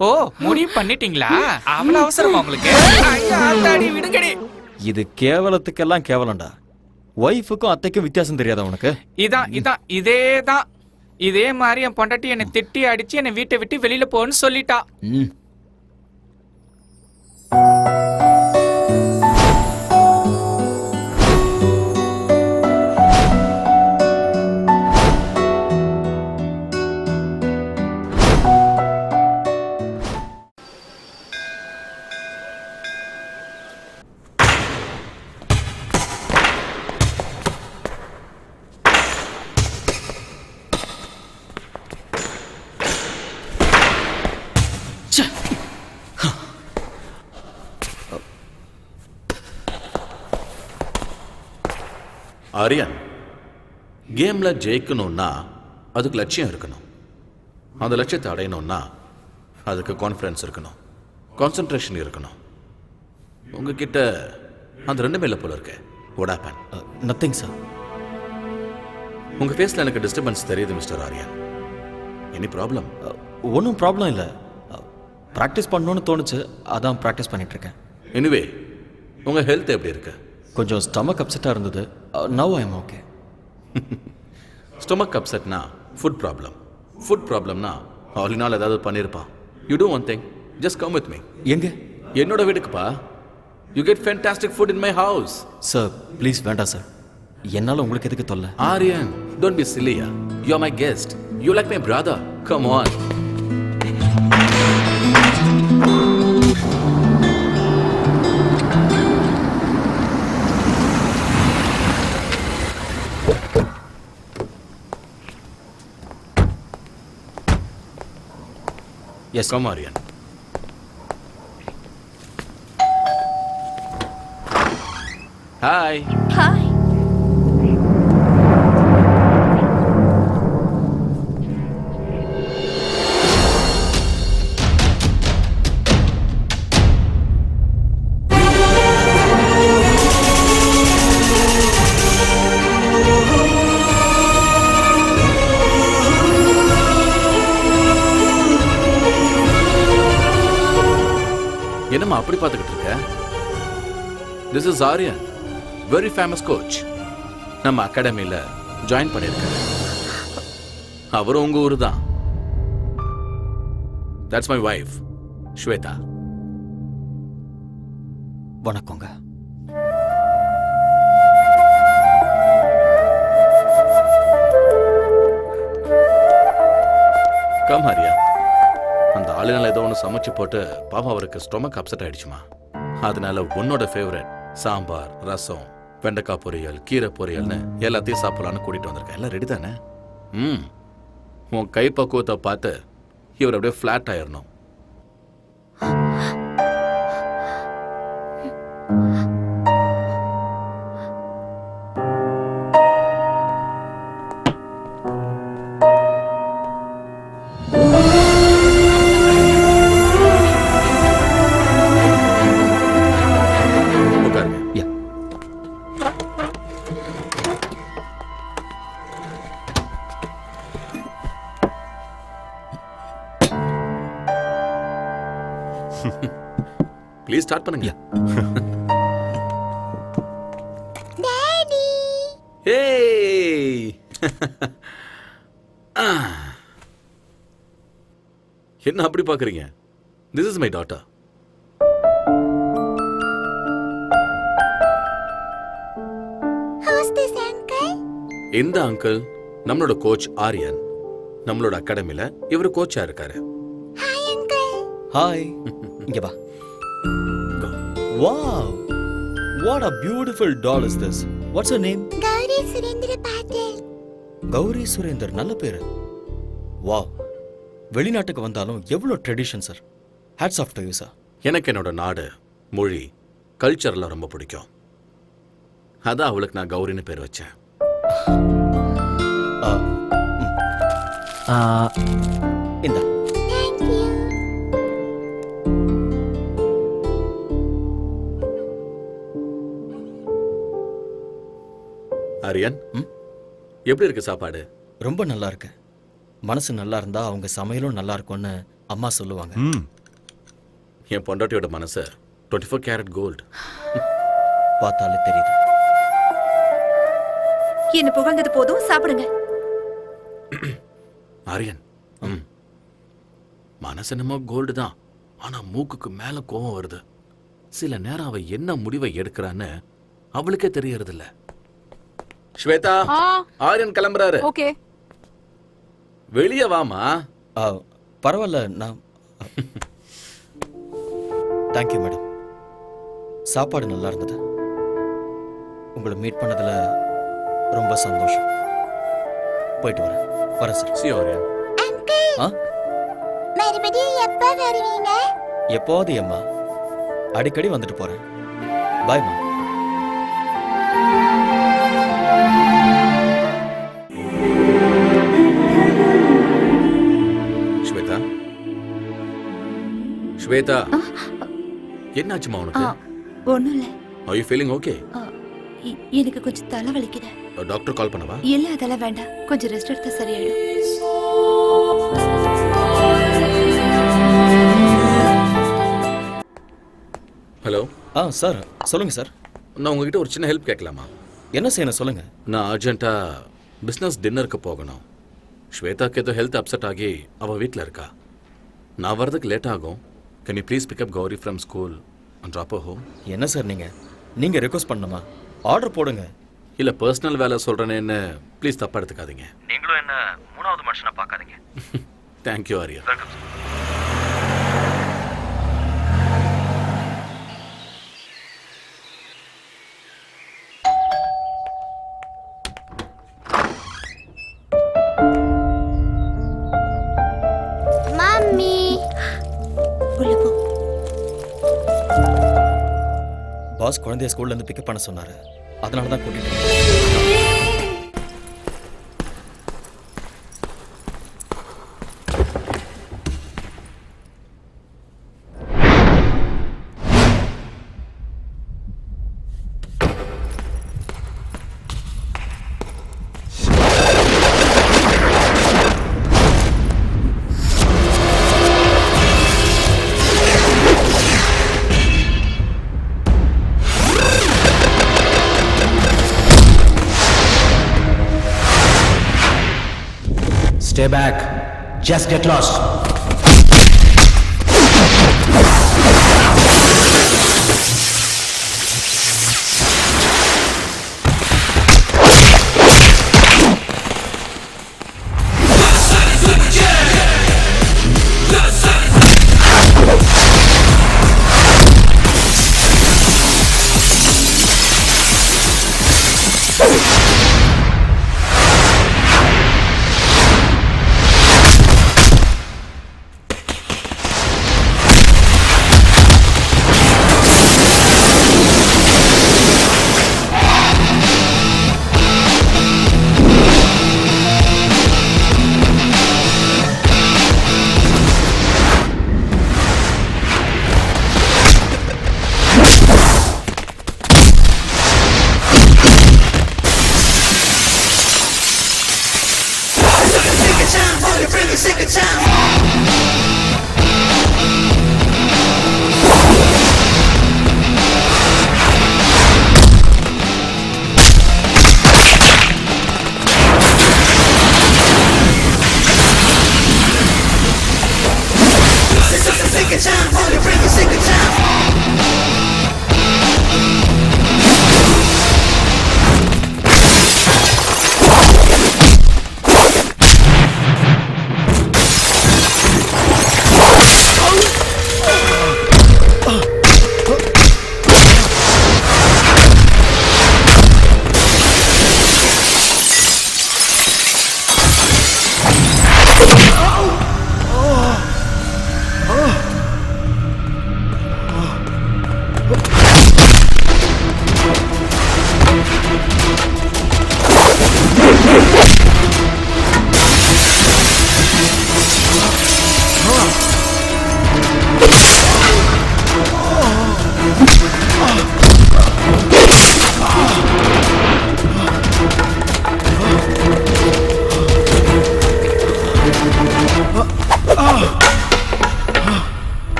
ஓ முடிவு பண்ணிட்டீங்களா? அவ்வளவு அவசரமா உங்களுக்கு? விடுங்கடி. இது கேவலத்துக்கெல்லாம் கேவலம்டா. ஒய்ஃபுக்கும் அத்தைக்கும் வித்தியாசம் தெரியாதா உனக்கு? இதேதான். இதே மாதிரி என் பொண்டாட்டி என்னை திட்டி அடிச்சு என்னை வீட்டை விட்டு வெளியில போன்னு சொல்லிட்டா. ஆரியன், கேம்ல ஜெயிக்கணும்னா அதுக்கு லட்சியம் இருக்கணும். அந்த லட்சியத்தை அடையணும்னா அதுக்கு கான்ஃபிடன்ஸ் இருக்கணும், கான்சென்ட்ரேஷன் இருக்கணும். உங்ககிட்ட அந்த 2 மேல போல இருக்கு. What happen? Nothing sir. உங்க ஃபேஸ்ல எனக்கு டிஸ்டர்பன்ஸ் தெரியுது மிஸ்டர் ஆரியன். Any problem? ஒன்றும் ப்ராப்ளம் இல்லை. ப்ராக்டிஸ் பண்ணணும்னு தோணுச்சு, அதான் ப்ராக்டிஸ் பண்ணிட்டு இருக்கேன். எனிவே உங்க ஹெல்த் எப்படி இருக்கு? கொஞ்சம் ஸ்டமக் அப்செட்டாக இருந்தது. Now I am okay. Stomach அப்செட்னா ஃபுட் ப்ராப்ளம். ஃபுட் ப்ராப்ளம்னா ஆலினால் ஏதாவது பண்ணியிருப்பான். You do one thing, just come with me. எங்க? என்னோட வீட்டுக்குப்பா. You get fantastic food in my house. Sir please வேண்டாம் சார். என்னால் உங்களுக்கு எதுக்கு தொல்லை? ஆரியன், டோன்ட் பி சில்லியா. You are my guest. You like my brother. Come on. Yes, come Aryan. Hi. Hi. என்னம்மா அப்படி பார்த்துக்கிட்டு இருக்க? This is Aryan, very famous coach. நம்ம அகாடமியில ஜாயின் பண்ணியிருக்காரு. அவரும் உங்க ஊரு தான். That's my wife Shweta. வணக்கங்க. கம் ஹரியா. அந்த ஆளுநர் ஏதோ ஒன்று சமைச்சு போட்டு பாப்பா அவருக்கு ஸ்டொமக் அப்செட் ஆயிடுச்சுமா. அதனால உன்னோட ஃபேவரட் சாம்பார், ரசம், வெண்டைக்காய் பொரியல், கீரை பொரியல்னு எல்லாத்தையும் சாப்பிடலான்னு கூட்டிட்டு வந்திருக்கேன். எல்லாம் ரெடி தானே? உன் கை பக்குவத்தை பார்த்து இவர் அப்படியே ஃப்ளாட் ஆயிடணும். ப்ளீஸ் ஸ்டார்ட் பண்ணுங்க. டாடி ஏய் என்ன அப்படி பாக்குறீங்க? This is my daughter. Who's this uncle? இந்த அங்கிள் நம்மளோட கோச் ஆரியன். நம்மளோட அகாடமில இவர் கோச்சா இருக்காரு. Hi uncle. ஹாய். இங்க வா. Wow, what a beautiful doll is this. What's her name? Gauri Surendra Patil. Gauri Surender, நல்ல பேரு. வாவ், வெளிநாட்டுக்கு வந்தாலும் எவ்வளோ tradition sir. Hats off to you sir. எனக்கு என்னோட நாடு, மொழி, கல்ச்சர்லாம் ரொம்ப பிடிக்கும். அதான் அவளுக்கு நான் கௌரின்னு பேர் வச்சேன். இந்த Thank you. ஆரியன், எப்படி இருக்கு சாப்பாடு? ரொம்ப நல்லா இருக்கு. மனசு நல்லா இருந்தா அவங்க சமையலும் நல்லா இருக்கும்னு அம்மா சொல்லுவாங்க. என் பொண்டாட்டியோட மனசு 24 கேரட் கோல்டு. பார்த்தாலே தெரியுது. என்ன புகழ்ந்தது போதும், சாப்பிடுங்க. ஆரியன், மனசு என்னமோ கோல்டு தான், ஆனா மூக்குக்கு மேல கோவம் வருது. சில நேரம் அவ என்ன முடிவை எடுக்கிறான்னு அவளுக்கே தெரியறது இல்ல. ஸ்வேதா, ஆரியன் கிளம்புறாரு. ஓகே. வெளியே வாமா. பரவாயில்ல, நான் தேங்க்யூ மேடம். சாப்பாடு நல்லா இருந்தது. உங்களை மீட் பண்ணதுல ரொம்ப சந்தோஷம். போயிட்டு வரேன். வரேன் சார். சி ஆரியன். அங்கிள், மறுபடியும் எப்ப வருவீங்க? எப்போது அம்மா, அடிக்கடி வந்துட்டு போறேன். பாய்மா. ஸ்வேதா, ஸ்வேதா, என்னாச்சுமா உனக்கு? ஒண்ணும் இல்ல. Are you feeling okay? எனக்கு கொஞ்சம் தலை வலிக்குது. டாக்டர் கால் பண்ணவா? இல்ல, அதெல்லாம் வேண்டாம். கொஞ்சம் ரெஸ்ட் எடுத்தா சரியாயிடும். ஹலோ. சார் சொல்லுங்க சார். நான் உங்ககிட்ட ஒரு சின்ன ஹெல்ப் கேட்கலாமா? என்ன செய்யணும் சொல்லுங்க. நான் அர்ஜென்ட்டா பிஸ்னஸ் டின்னருக்கு போகணும். ஸ்வேதாக்கு ஏதோ ஹெல்த் அப்செட் ஆகி அவள் வீட்டில் இருக்கா. நான் வரதுக்கு லேட் ஆகும். Can you please pick up Gauri from school and drop her home? என்ன சார் நீங்க ரெக்வஸ்ட் பண்ணணுமா? ஆர்டர் போடுங்க. இல்லை, பர்சனல் வேலை சொல்கிறேன்னு ப்ளீஸ் தப்பாக எடுத்துக்காதீங்க. நீங்களும் என்ன மூணாவது மனுஷனை பார்க்காதீங்க. தேங்க்யூ ஆரியா. மம்மி, உள்ள போ. பாஸ் குழந்தைய ஸ்கூல்ல இருந்து பிக்கப் பண்ண சொன்னாரு. அதனால தான் கூட்டிட்டு வந்தேன். Stay back. Just get lost.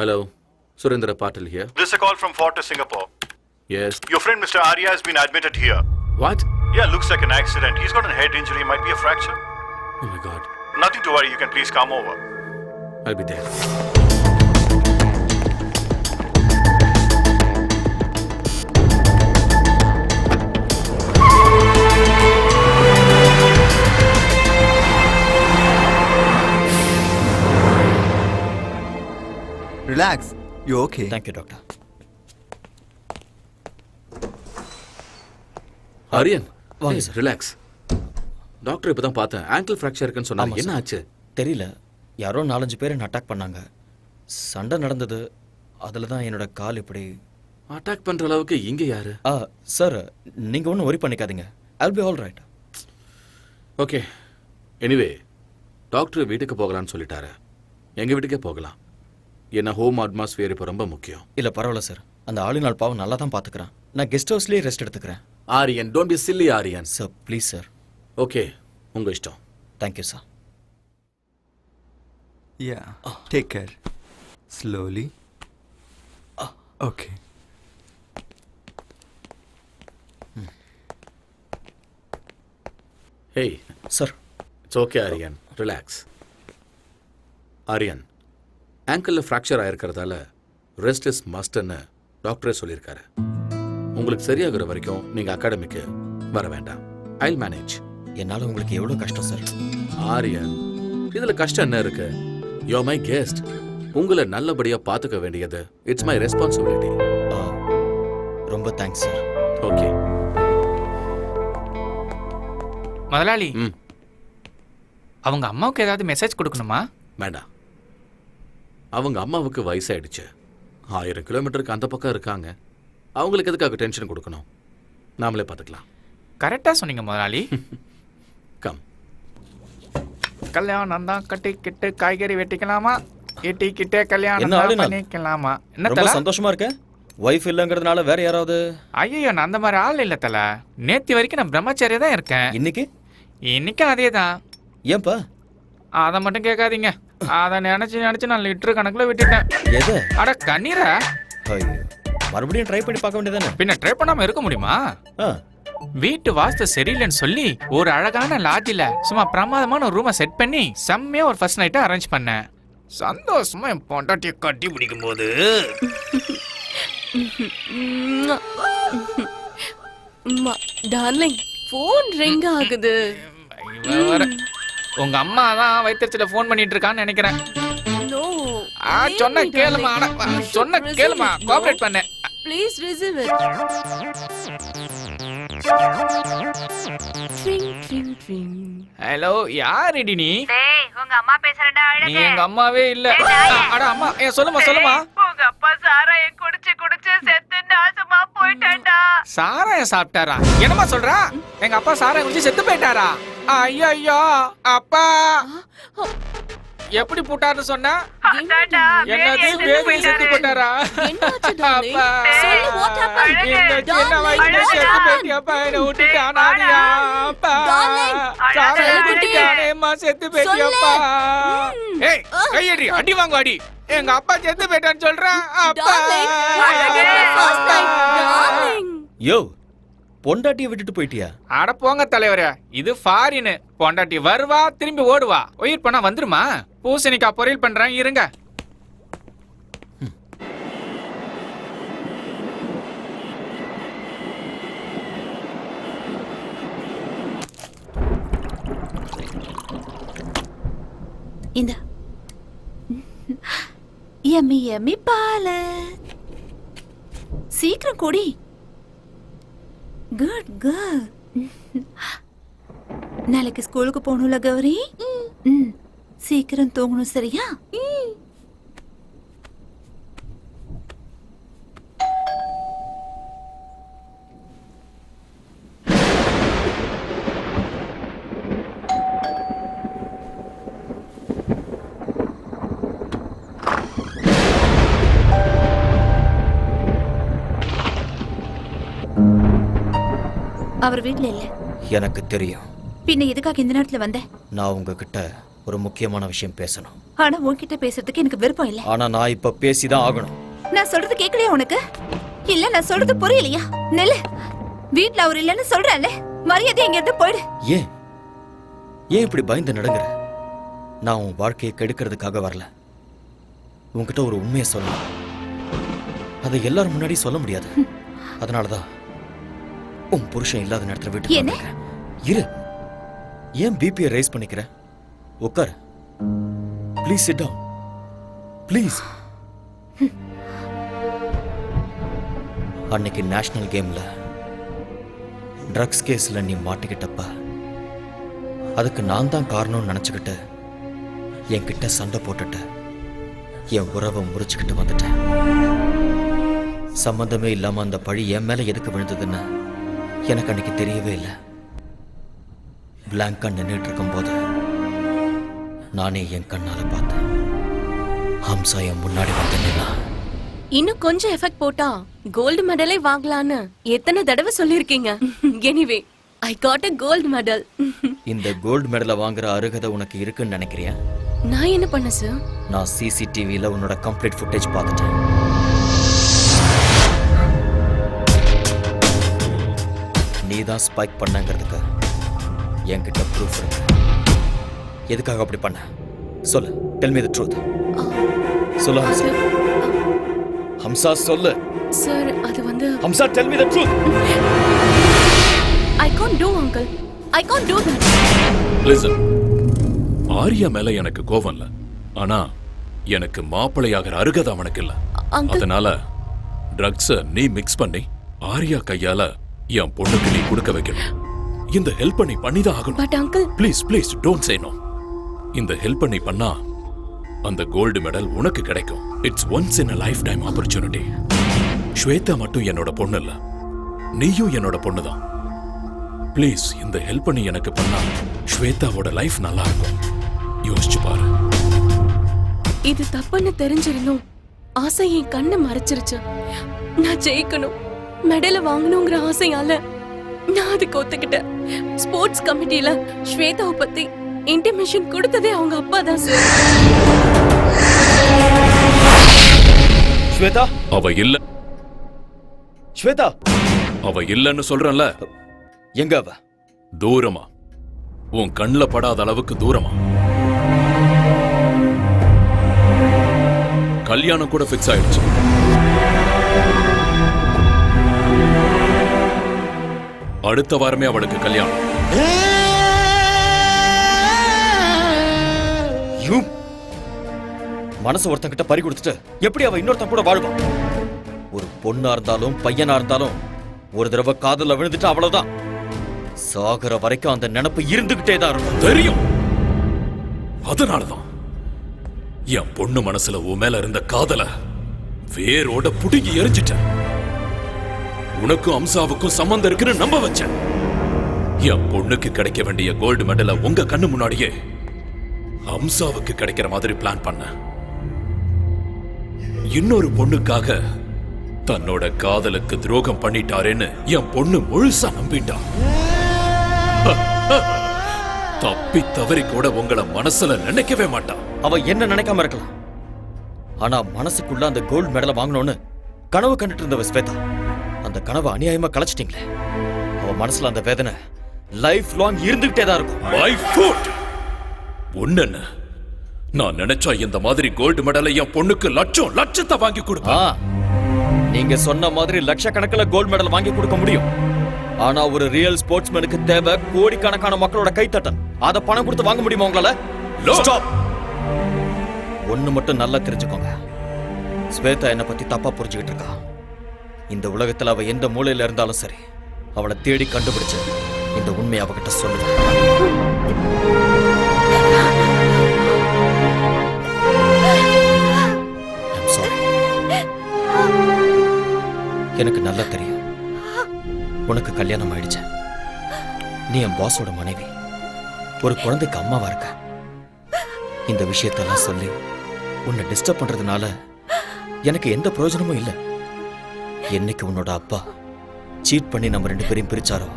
Hello, Surendra Patil here. This is a call from Fortis, Singapore. Yes. Your friend Mr. Arya has been admitted here. What? Yeah, looks like an accident. He's got a head injury, might be a fracture. Oh my God. Nothing to worry, you can please come over. I'll be there. Relax. You're okay. Thank you, doctor. Aryan வாங்க சார். ரிலாக்ஸ். டாக்டர் இப்பதான் பார்த்தேன். ஆங்கிள் ஃப்ராக்சர் இருக்குன்னு சொன்னாங்க. ஆமா என்ன சார். ஆச்சு? தெரியல, யாரோ 4-5 பேர் என்ன அட்டாக் பண்ணாங்க. சண்டை நடந்தது, அதில் தான் என்னோட கால் இப்படி. அட்டாக் பண்ற அளவுக்கு இங்க யாரு? சார், நீங்கள் ஒன்றும் ஒரி பண்ணிக்காதீங்க. I'll be all right. Okay. Anyway doctor வீட்டுக்கு போகலான்னு சொல்லிட்டாரு. எங்க வீட்டுக்கே போகலாம். என்ன ஹோம் அட்மாஸ்பியர் இப்போ ரொம்ப முக்கியம். இல்லை பரவாயில்ல சார், அந்த ஆளுநாள் பாவம் நல்லா தான் பார்த்துக்கிறேன். நான் கெஸ்ட் ஹவுஸ்லேயே ரெஸ்ட் எடுத்துக்கிறேன். Aryan, don't B chilli Aryan. Sir please sir. Okay, உங்க இஷ்டம். Thank you sir. Yeah. Take care. Slowly. Okay. Hey sir. It's okay Aryan, relax. Aryan, ஆங்கிளில் ஃப்ராக்சர் ஆயிருக்கிறதால ரெஸ்ட் இஸ் மஸ்ட்னு டாக்டரே சொல்லியிருக்காரு. உங்களுக்கு சரியாகிற வரைக்கும் நீங்கள் அகாடமிக்கு வர வேண்டாம். ஐல் மேனேஜ். என்னால் உங்களுக்கு எவ்வளோ கஷ்டம் சார். ஆரியன், இதில் கஷ்டம் என்ன இருக்கு? You my guest. உங்களை நல்லபடியாக பார்த்துக்க வேண்டியது இட்ஸ் மை ரெஸ்பான்சிபிலிட்டி. ரொம்ப தேங்க்ஸ் சார். ஓகே முதலாளி, அவங்க அம்மாவுக்கு ஏதாவது மெசேஜ் கொடுக்கணுமா? வேண்டாம். அவங்க அம்மாவுக்கு வயசாயிடுச்சு. 1000 கிலோமீட்டருக்கு அந்த பக்கம் இருக்காங்க. அவங்களுக்கு எதுக்காக டென்ஷன் கொடுக்கணும்? நாமளே பார்த்துக்கலாம். கரெக்டாக சொன்னீங்க முதலாளி. கம். கல்யாணம் தான் கட்டிக்கிட்டு காய்கறி வெட்டிக்கலாமா? வெட்டிக்கிட்டே என்ன கல்யாணம் ஆளுநாள்? பண்ணிக்கலாமா? என்ன ரொம்ப தல? சந்தோஷமா இருக்க? ஒய்ஃப் இல்லைங்கிறதுனால வேற யாராவது? ஐயோ, நான் அந்த மாதிரி ஆள் இல்ல தல. நேத்து வரைக்கும் நான் பிரம்மச்சாரியா தான் இருக்கேன். இன்னைக்கும் அதே தான். ஏன்பா? அதை மட்டும் கேட்காதீங்க. அதை நினைச்சு நான் லிட்டர் கணக்குல விட்டுட்டேன். எது? அட கண்ணீரா? மறுபடியும் ட்ரை பண்ணி பார்க்க வேண்டியதானே? பின்ன ட்ரை பண்ணாம இருக்க முடியுமா? வீட்டு வாஸ்து சரியில்லைன்னு சொல்லி ஒரு அழகான லாட்ஜில சும்மா பிரமாதமான ஒரு ரூமை செட் பண்ணி செம்மையா ஒரு ஃபர்ஸ்ட் நைட்டை அரேஞ்ச் பண்ணேன். சந்தோஷமா என் பொண்டாட்டியை கட்டி பிடிக்கும் போது டார்லிங், போன் ரிங் ஆகுது. உங்க அம்மா தான் வயிற்றுல போன் பண்ணிட்டு இருக்கான்னு நினைக்கிறேன். சொன்ன கேளுமா, சொன்ன கேளுமா, கோஆபரேட் பண்ண. Please receive it. ஹலோ, யாருடி நீ? டேய், உங்க அம்மா பேசுறடா. நீ எங்க அம்மாவே இல்ல. அட அம்மா, சொல்லுமா சொல்லுமா. உங்க அப்பா சாராயம் குடிச்சு செத்து நாசமா போயிட்டான்டா. சாராயம் சாப்பிட்டாரா? என்னமா சொல்றா? எங்க அப்பா சாராயம் குடிச்சு செத்து போயிட்டாரா? ஐயோ, அப்பா எப்படி போட்டாருன்னு சொன்னா? என்னது, வேதி செத்து போட்டாரா? அப்பா, சின்ன வயசுல செத்து போயிட்டியாப்பா, என்னை விட்டுட்டானாடியா? அப்பா, சாராயம் குடிக்கானேம்மா செத்து போயிட்டியாப்பா. ஏய், கையடி, அடி வாங்க அடி. எங்க அப்பா செத்து போயிட்டான்னு சொல்றேன். அப்பா, யோ, பொண்டாட்டியை விட்டுட்டு போயிட்டியா? அட போங்க தலைவரே, இது ஃபாரின். பொண்டாட்டி வருவா, திரும்பி ஓடுவா. உயிர் பண்ணா வந்துருமா? பூசணிக்காய் பொரியல் பண்றேன், இருங்க. இந்த யம்மி யம்மி பால சீக்கிரம் குடி. Good good. நாளைக்கு ஸ்கூலுக்கு போகணும்ல கௌரி? சீக்கிரம் தூங்கணும், சரியா? அவர் வீட்ல இல்ல. எனக்கு தெரியும். பின்ன எதுக்காக இந்த நேரத்துல வந்த? நான் உங்ககிட்ட ஒரு முக்கியமான விஷயம் பேசணும். ஆனா உன்கிட்ட பேசுறதுக்கு எனக்கு விருப்பம் இல்ல. ஆனா நான் இப்ப பேசிதான் ஆகணும். நான் சொல்றது கேட்கலையா உனக்கு? இல்ல நான் சொல்றது புரியலையா? நெல்லு, வீட்ல அவர் இல்லன்னு சொல்றேன்ல, மரியாதை எங்க இருந்து போயிடு. ஏன் இப்படி பயந்து நடங்குற? நான் உன் வாழ்க்கையை கெடுக்கிறதுக்காக வரல. உன்கிட்ட ஒரு உண்மையை சொல்லலாம். அதை எல்லாரும் முன்னாடி சொல்ல முடியாது. அதனாலதான் உன் புருஷன் இல்லாத நேரத்துல வீட்டுக்கு இரு. ஏன் பிபியை ரைஸ் பண்ணிக்கிற? உட்கார். Please sit down. ப்ளீஸ். அன்னைக்கு நேஷனல் கேம்ல ட்ரக்ஸ் கேஸ்ல நீ மாட்டிக்கிட்டப்ப அதுக்கு நான் தான் காரணம்னு நினைச்சுக்கிட்டு என்கிட்ட சண்டை போட்டுட்டு என் உறவை முறிச்சுக்கிட்டு வந்துட்டேன். சம்பந்தமே இல்லாம அந்த பழி என் மேல எதுக்கு விழுந்ததுன்னு எனக்கு அன்னைக்கு தெரியவே இல்லை. பிளாங்கா நின்றுட்டு இருக்கும் போது நானே என் கண்ணால பார்த்தேன். ஹம்சா என் முன்னாடி வந்து நின்னா. இன்னும் கொஞ்சம் எஃபெக்ட் போட்டா கோல்டு மெடலே வாங்கலான்னு எத்தனை தடவை சொல்லிருக்கீங்க. Anyway, I got a gold medal. இந்த கோல்டு மெடலை வாங்குற அருகதை உனக்கு இருக்குன்னு நினைக்கிறியா? நான் என்ன பண்ண சார்? நான் சிசிடிவில உன்னோட கம்ப்ளீட் ஃபுட்டேஜ் பார்த்துட்டேன். நீ தான் ஸ்பைக் பண்ணங்கிறதுக்கு என்கிட்ட ப்ரூஃப் இருக்கு. எதுக்காக அப்படி பண்ண சொல்லு. Tell me the truth. சொல்லு ஹம்சா. ஹம்சா சொல்லு. சார், அது வந்து Hamsa, tell me the truth. I can't do, uncle. I can't do that. Listen, Aarya மேல எனக்கு கோவம் இல்ல. ஆனா எனக்கு மாப்பிள்ளையாகிற அருகதை அவனுக்கு இல்ல. அதனால ட்ரக்ஸ நீ மிக்ஸ் பண்ணி ஆரியா கையால என் பொண்ணுக்கு நீ கொடுக்க வைக்கணும். இந்த ஹெல்ப் நீ பண்ணிதான் ஆகணும். But uncle, please please don't say no. இந்த ஹெல்ப் நீ பண்ணா அந்த கோல்டு மெடல் உனக்கு கிடைக்கும். It's once in a lifetime opportunity. Shweta மட்டும் என்னோட பொண்ணு இல்ல, நீயும் என்னோட பொண்ணு தான். ப்ளீஸ் இந்த ஹெல்ப் நீ எனக்கு பண்ணா ஸ்வேதாவோட லைஃப் நல்லா இருக்கும். யோசிச்சு பாரு. இது தப்புன்னு தெரிஞ்சிருந்தும் ஆசை என் கண்ணை மறைச்சிருச்சு. நான் ஜெயிக்கணும், மெடலை வாங்கணுங்கிற ஆசையால நான் அதுக்கு ஒத்துக்கிட்டேன். ஸ்போர்ட்ஸ் கமிட்டில ஸ்வேதாவை பத்தி இன்டிமேஷன் கொடுத்ததே அவங்க அப்பா தான் சார். ஸ்வேதா, அவ இல்ல. ஸ்வேதா, அவ இல்லன்னு சொல்றேன்ல. எங்க அவ? தூரமா, உன் கண்ணுல படாத அளவுக்கு தூரமா. கல்யாணம் கூட ஃபிக்ஸ் ஆயிடுச்சு. அடுத்த வாரமே அவளுக்கு கல்யாணம். மனசு ஒருத்தங்கிட்ட பறி கொடுத்துட்டு எப்படி அவ இன்னொருத்தன் கூட வாழ்வா? ஒரு பொண்ணா இருந்தாலும் பையனா இருந்தாலும் ஒரு தடவை காதல விழுந்துட்டு அவ்வளவுதான். சாகர வரைக்கும் அந்த நினைப்பு இருந்துகிட்டே தான் இருக்கும். தெரியும். அதனாலதான் என் பொண்ணு மனசுல உன் மேல இருந்த காதல வேரோட புடுங்கி எரிஞ்சிட்டேன். உனக்கும் அம்சாவுக்கும் சம்பந்தம் இருக்குன்னு நம்ப வச்சேன். என் பொண்ணுக்கு கிடைக்க வேண்டிய கோல்டு மெடலை உங்க கண்ணு முன்னாடியே அம்சாவுக்கு கிடைக்கிற மாதிரி பிளான் பண்ண. இன்னொரு பொண்ணுக்காக தன்னோட காதலுக்கு துரோகம் பண்ணிட்டாரேன்னு என் பொண்ணு முழுசா நம்பிட்டா. தப்பி தவறி கூட உங்களை மனசுல நினைக்கவே மாட்டா. அவ என்ன நினைக்காம இருக்கலாம், ஆனா மனசுக்குள்ள அந்த கோல்டு மெடலை வாங்கணும்னு கனவு கண்டுட்டு இருந்தவ ஸ்வேதா. அந்த கனவை அநியாயமா கலைச்சிட்டீங்களே. அவ மனசுல அந்த வேதனை லைஃப் லாங் இருந்துகிட்டே தான் இருக்கும். My foot. ஒண்ணு, நான் நினைச்சா இந்த மாதிரி கோல்டு மெடலை என் பொண்ணுக்கு லட்சத்தை வாங்கி கொடுப்பா. நீங்க சொன்ன மாதிரி லட்சக்கணக்கில் கோல்டு மெடல் வாங்கி கொடுக்க முடியும். ஆனா ஒரு ரியல் ஸ்போர்ட்ஸ்மேனுக்கு தேவை கோடிக்கணக்கான மக்களோட கைத்தட்டல். அத பணம் கொடுத்து வாங்க முடியுமா உங்களால? ஒண்ணு மட்டும் நல்லா தெரிஞ்சுக்கோங்க, ஸ்வேதா என்ன பத்தி தப்பா புரிஞ்சுக்கிட்டு இருக்கா. இந்த உலகத்துல அவ எந்த மூலையில இருந்தாலும் சரி, அவளை தேடி கண்டுபிடிச்சு இந்த உண்மையை அவகிட்ட சொல்லுவேன். எனக்கு நல்லா தெரியும் உனக்கு கல்யாணம் ஆயிடுச்சு. நீ என் பாஸோட மனைவி, ஒரு குழந்தைக்கு அம்மாவா இருக்க. இந்த விஷயத்தெல்லாம் சொல்லி உன்னை டிஸ்டர்ப் பண்றதுனால எனக்கு எந்த பிரயோஜனமும் இல்லை. என்னைக்கு உன்னோட அப்பா சீட் பண்ணி நம்ம 2 பேரையும் பிரிச்சாரோ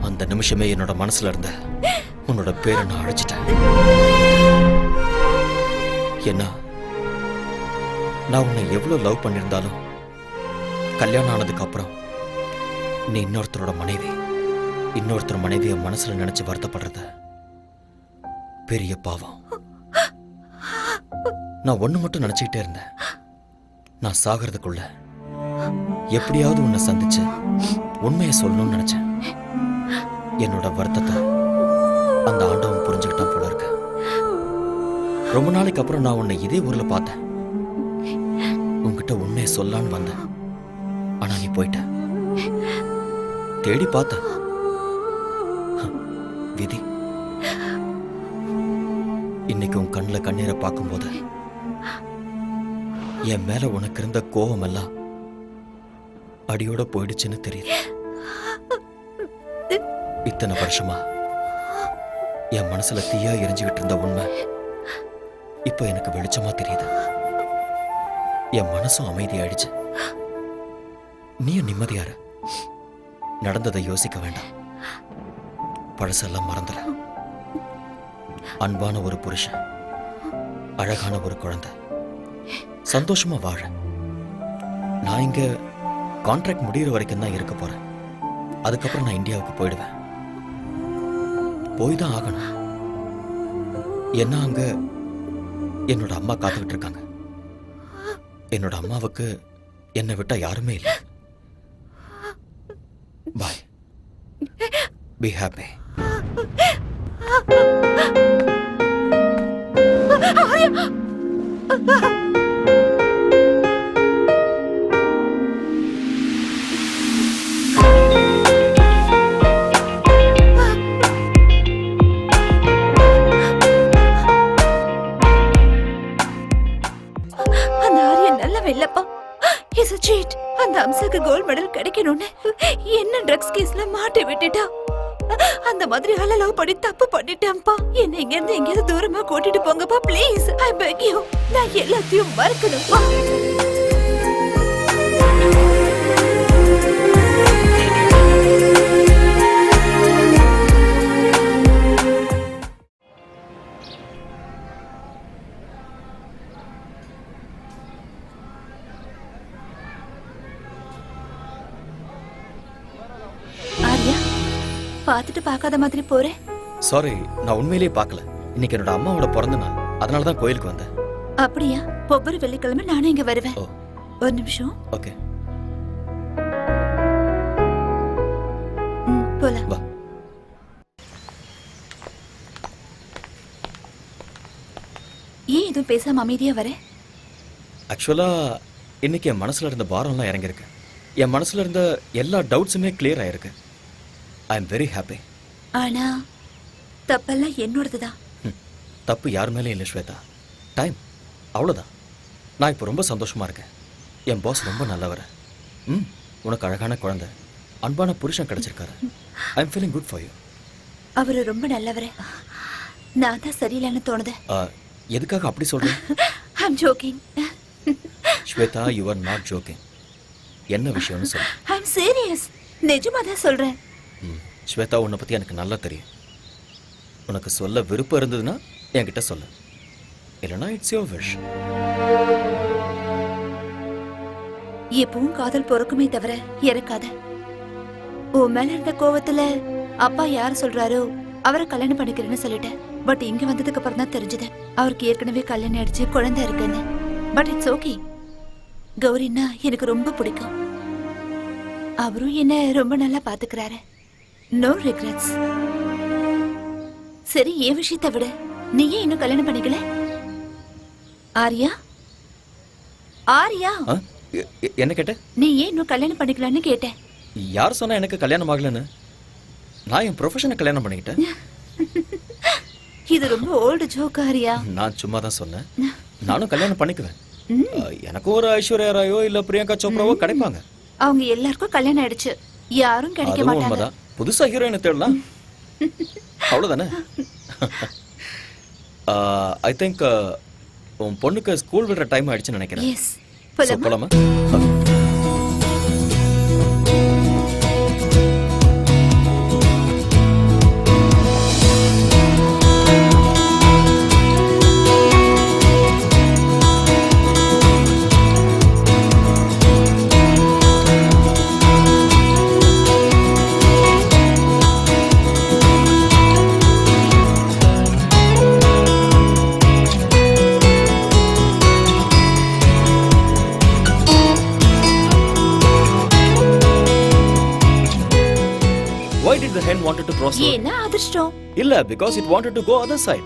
அந்த நிமிஷமே என்னோட மனசுல இருந்த உன்னோட பேரை நான் அழைச்சிட்டேன். என்ன, நான் உன்னை எவ்வளவு லவ் பண்ணியிருந்தாலும் கல்யாணம் ஆனதுக்கு அப்புறம் நீ இன்னொருத்தரோட மனைவி, இன்னொருத்தர் மனைவியை மனசுல நினைச்சு வருத்தப்படுறது பெரிய பாவம். நான் ஒண்ணு மட்டும் நினைச்சுக்கிட்டே இருந்தேன், நான் சாகிறதுக்குள்ள எப்படியாவது உன்னை சந்திச்சு உண்மையை சொல்லணும்னு நினைச்சேன். என்னோட வருத்தத்தை அந்த ஆண்டவன் புரிஞ்சுக்கிட்டான் போல இருக்கு. ரொம்ப நாளைக்கு அப்புறம் நான் உன்னை இதே ஊர்ல பார்த்தேன். உன்கிட்ட உண்மையை சொல்லலான்னு வந்தேன், ஆனா நீ போயிட்ட. தேடி பார்த்த விதி. இன்னைக்கு உன் கண்ணுல கண்ணீரை பார்க்கும்போது என் மேல உனக்கு இருந்த கோபம் எல்லாம் அடியோட போயிடுச்சுன்னு தெரியுது. இத்தனை வருஷமா என் மனசுல தீயா எரிஞ்சுக்கிட்டு இருந்த உண்மை இப்ப எனக்கு வெளிச்சமா தெரியுது. என் மனசும் அமைதியாயிடுச்சு. நீயும் நிம்மதியார. நடந்ததை யோசிக்க வேண்டாம், பழசெல்லாம் மறந்துட. அன்பான ஒரு புருஷன், அழகான ஒரு குழந்தை, சந்தோஷமா வாழ. நான் இங்க கான்ட்ராக்ட் முடிகிற வரைக்கும் தான் இருக்க போறேன். அதுக்கப்புறம் நான் இந்தியாவுக்கு போயிடுவேன். போய் தான் ஆகணும். என்ன, அங்க என்னோட அம்மா காத்துக்கிட்டு இருக்காங்க. என்னோட அம்மாவுக்கு என்னை விட்டா யாருமே இல்லை. பாய். Be happy. அந்த ஆரியன் நல்ல வெள்ளப்பா. He's a cheat. அந்த அம்சாக்கு கோல்ட் மெடல் கிடைக்கணும்னு என்ன ட்ரக்ஸ் கேஸ்ல மாட்டி விட்டுட்டா. அந்த மாதிரி ஆள லவ் பண்ணி தப்பு பண்ணிட்டேன்ப்பா. என்ன இங்க இருந்து எங்கேயாவது தூரமா கூட்டிட்டு போங்கப்பா ப்ளீஸ். I peg you. நான் எல்லாத்தையும் மறக்கணும்ப்பா. ஆரியா, பார்த்துட்டு பார்க்காத மாதிரி போறேன். சாரி, நான் உண்மையிலேயே பார்க்கல. இன்னைக்கு என்னோட அம்மாவோட பிறந்த நாள், அதனால தான் கோயிலுக்கு வந்தேன். அப்படியா? ஒவ்வொரு வெள்ளிக்கிழமை நானும் இங்க வருவேன். ஓ. ஒரு நிமிஷம். ஓகே, போலாம். வா. ஏன் எதுவும் பேசாம அமைதியா வர? ஆக்சுவலா இன்னைக்கு என் மனசுல இருந்த பாரம்லாம் இறங்கிருக்கு. என் மனசுல இருந்த எல்லா டவுட்ஸுமே கிளியர் ஆயிருக்கு. I am very happy. ஆனா தப்பெல்லாம் என்னோடதுதான். தப்பு யார் மேலேயும் இல்லை ஸ்வேதா. டைம், அவ்வளோதான். நான் இப்போ ரொம்ப சந்தோஷமா இருக்கேன். என் பாஸ் ரொம்ப நல்லவர். உனக்கு அழகான குழந்தை, அன்பான புருஷன் கிடைச்சிருக்காரு. I am feeling good for you. அவரு ரொம்ப நல்லவரே. நான் தான் சரியில்லைன்னு தோணுது. எதுக்காக அப்படி சொல்றேன்? I am joking. Shweta, you are not joking. என்ன விஷயம்னு சொல்லு. I am serious. நிஜமா தான் சொல்றேன். ஸ்வேதா, உன்னை பத்தி எனக்கு நல்லா தெரியும். உனக்கு சொல்ல விருப்பம் இருந்ததுன்னா என்கிட்ட சொல்லு, இல்லைன்னா இட்ஸ் யுவர் விஷ். எப்பவும் காதல் பொறுக்குமே தவிர இறக்காத. உன் மேல இருந்த கோவத்துல அப்பா யார் சொல்றாரோ அவரை கல்யாணம் பண்ணிக்கிறேன்னு சொல்லிட்டேன். பட் இங்க வந்ததுக்கு அப்புறம் தான் தெரிஞ்சது அவருக்கு ஏற்கனவே கல்யாணம் ஆயிடுச்சு, குழந்தை இருக்குன்னு. But it's okay. கௌரின்னா எனக்கு ரொம்ப பிடிக்கும். அவரும் என்ன ரொம்ப நல்லா பாத்துக்கிறாரு. No regrets. சரி, என் விஷயத்தை விட நீ ஏன் இன்னும் கல்யாணம் பண்ணிக்கல? ஆரியா, ஆரியா, என்ன கேட்ட? நீ ஏன் இன்னும் கல்யாணம் பண்ணிக்கலான்னு கேட்டேன். யார் சொன்னா எனக்கு கல்யாணம் ஆகலன்னு? நான் என் ப்ரொஃபஷனை கல்யாணம் பண்ணிக்கிட்டேன். இது ரொம்ப ஓல்டு ஜோக் ஆரியா. நான் சும்மா தான் சொன்னேன். நானும் கல்யாணம் பண்ணிக்குவேன். எனக்கும் ஒரு ஐஸ்வர்யா ராயோ இல்ல பிரியங்கா சோப்ராவோ கிடைப்பாங்க. அவங்க எல்லாருக்கும் கல்யாணம் ஆயிடுச்சு, யாரும் கிடைக்க அதுவும் மாட்டாங்க. உண்மைதான். புதுசா ஹீரோயினை தேடலாம், அவ்வளவுதானே? ஐ திங்க் உன் பொண்ணுக்கு ஸ்கூல் விடுற டைம் ஆயிடுச்சுன்னு நினைக்கிறேன். எஸ், So, போலாமா? Why did the hen wanted to cross road? ஏன்னா அதிர்ஷ்டம். இல்ல, because it wanted to go other side.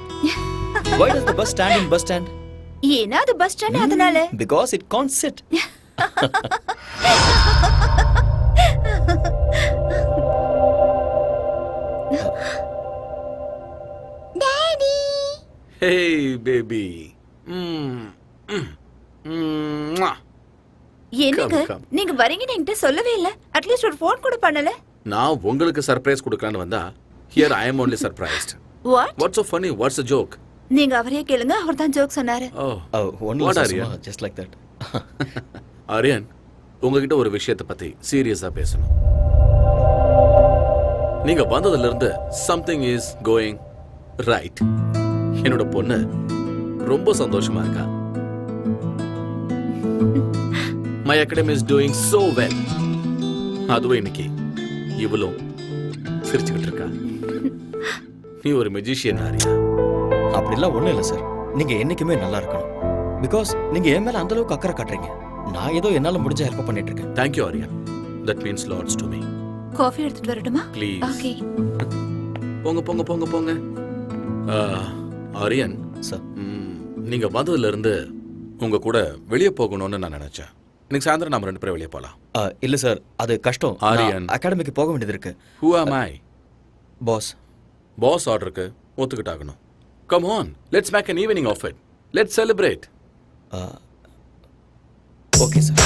Why does the bus stand in bus stand? ஏன்னா அது பஸ் ஸ்டாண்ட், அதனால. Because it can't sit. Daddy. Hey, baby. என்னங்க come. நீங்க வரீங்கன்னு என்கிட்ட சொல்லவே இல்ல. அட்லீஸ்ட் ஒரு ஃபோன் கூட பண்ணல. நான் உங்களுக்கு சர்ப்ரைஸ் கொடுக்கலான்னு வந்தா, here I am only surprised. What? What's so funny? What's the joke? நீங்க அவரே கேளுங்க, அவர் தான் ஜோக் சொன்னாரு. Oh, Only what are சும்மா, you? just like that. Aryan, உங்ககிட்ட ஒரு விஷயத்தை பத்தி சீரியஸா பேசணும். நீங்க வந்ததுல இருந்து something is going right. என்னோட பொண்ணு ரொம்ப சந்தோஷமா இருக்கா. My academy is doing so well. அதுவும் இன்னைக்கு இவளும் சிரிச்சுக்கிட்டு இருக்கா. நீ ஒரு மெஜிஷியன் ஆரியா. அப்படிலாம் ஒண்ணும் இல்ல சார். நீங்க என்னைக்குமே நல்லா இருக்கணும். பிகாஸ் நீங்க என் மேல அந்த அளவுக்கு அக்கறை காட்டுறீங்க. நான் ஏதோ என்னால முடிஞ்ச ஹெல்ப் பண்ணிட்டு இருக்கேன். Thank you, Aryan. That means lots to me. Coffee எடுத்துட்டு வரட்டுமா? Please. ஓகே. போங்க போங்க போங்க போங்க. ஆரியன் சார், நீங்க வந்ததுல இருந்து உங்க கூட வெளியே போகணும்னு நான் நினைச்சேன். இன்னைக்கு சாயந்தரம் நாம 2 பேரும் வெளியே போலாம். இல்ல சார், அது கஷ்டம். ஆரியன், அகாடமிக்கு போக வேண்டியது இருக்கு. Who am I? Boss. Boss ஆர்டருக்கு ஒத்துக்கிட்டாகணும். Come on, let's make an evening of it. Let's celebrate. Okay sir.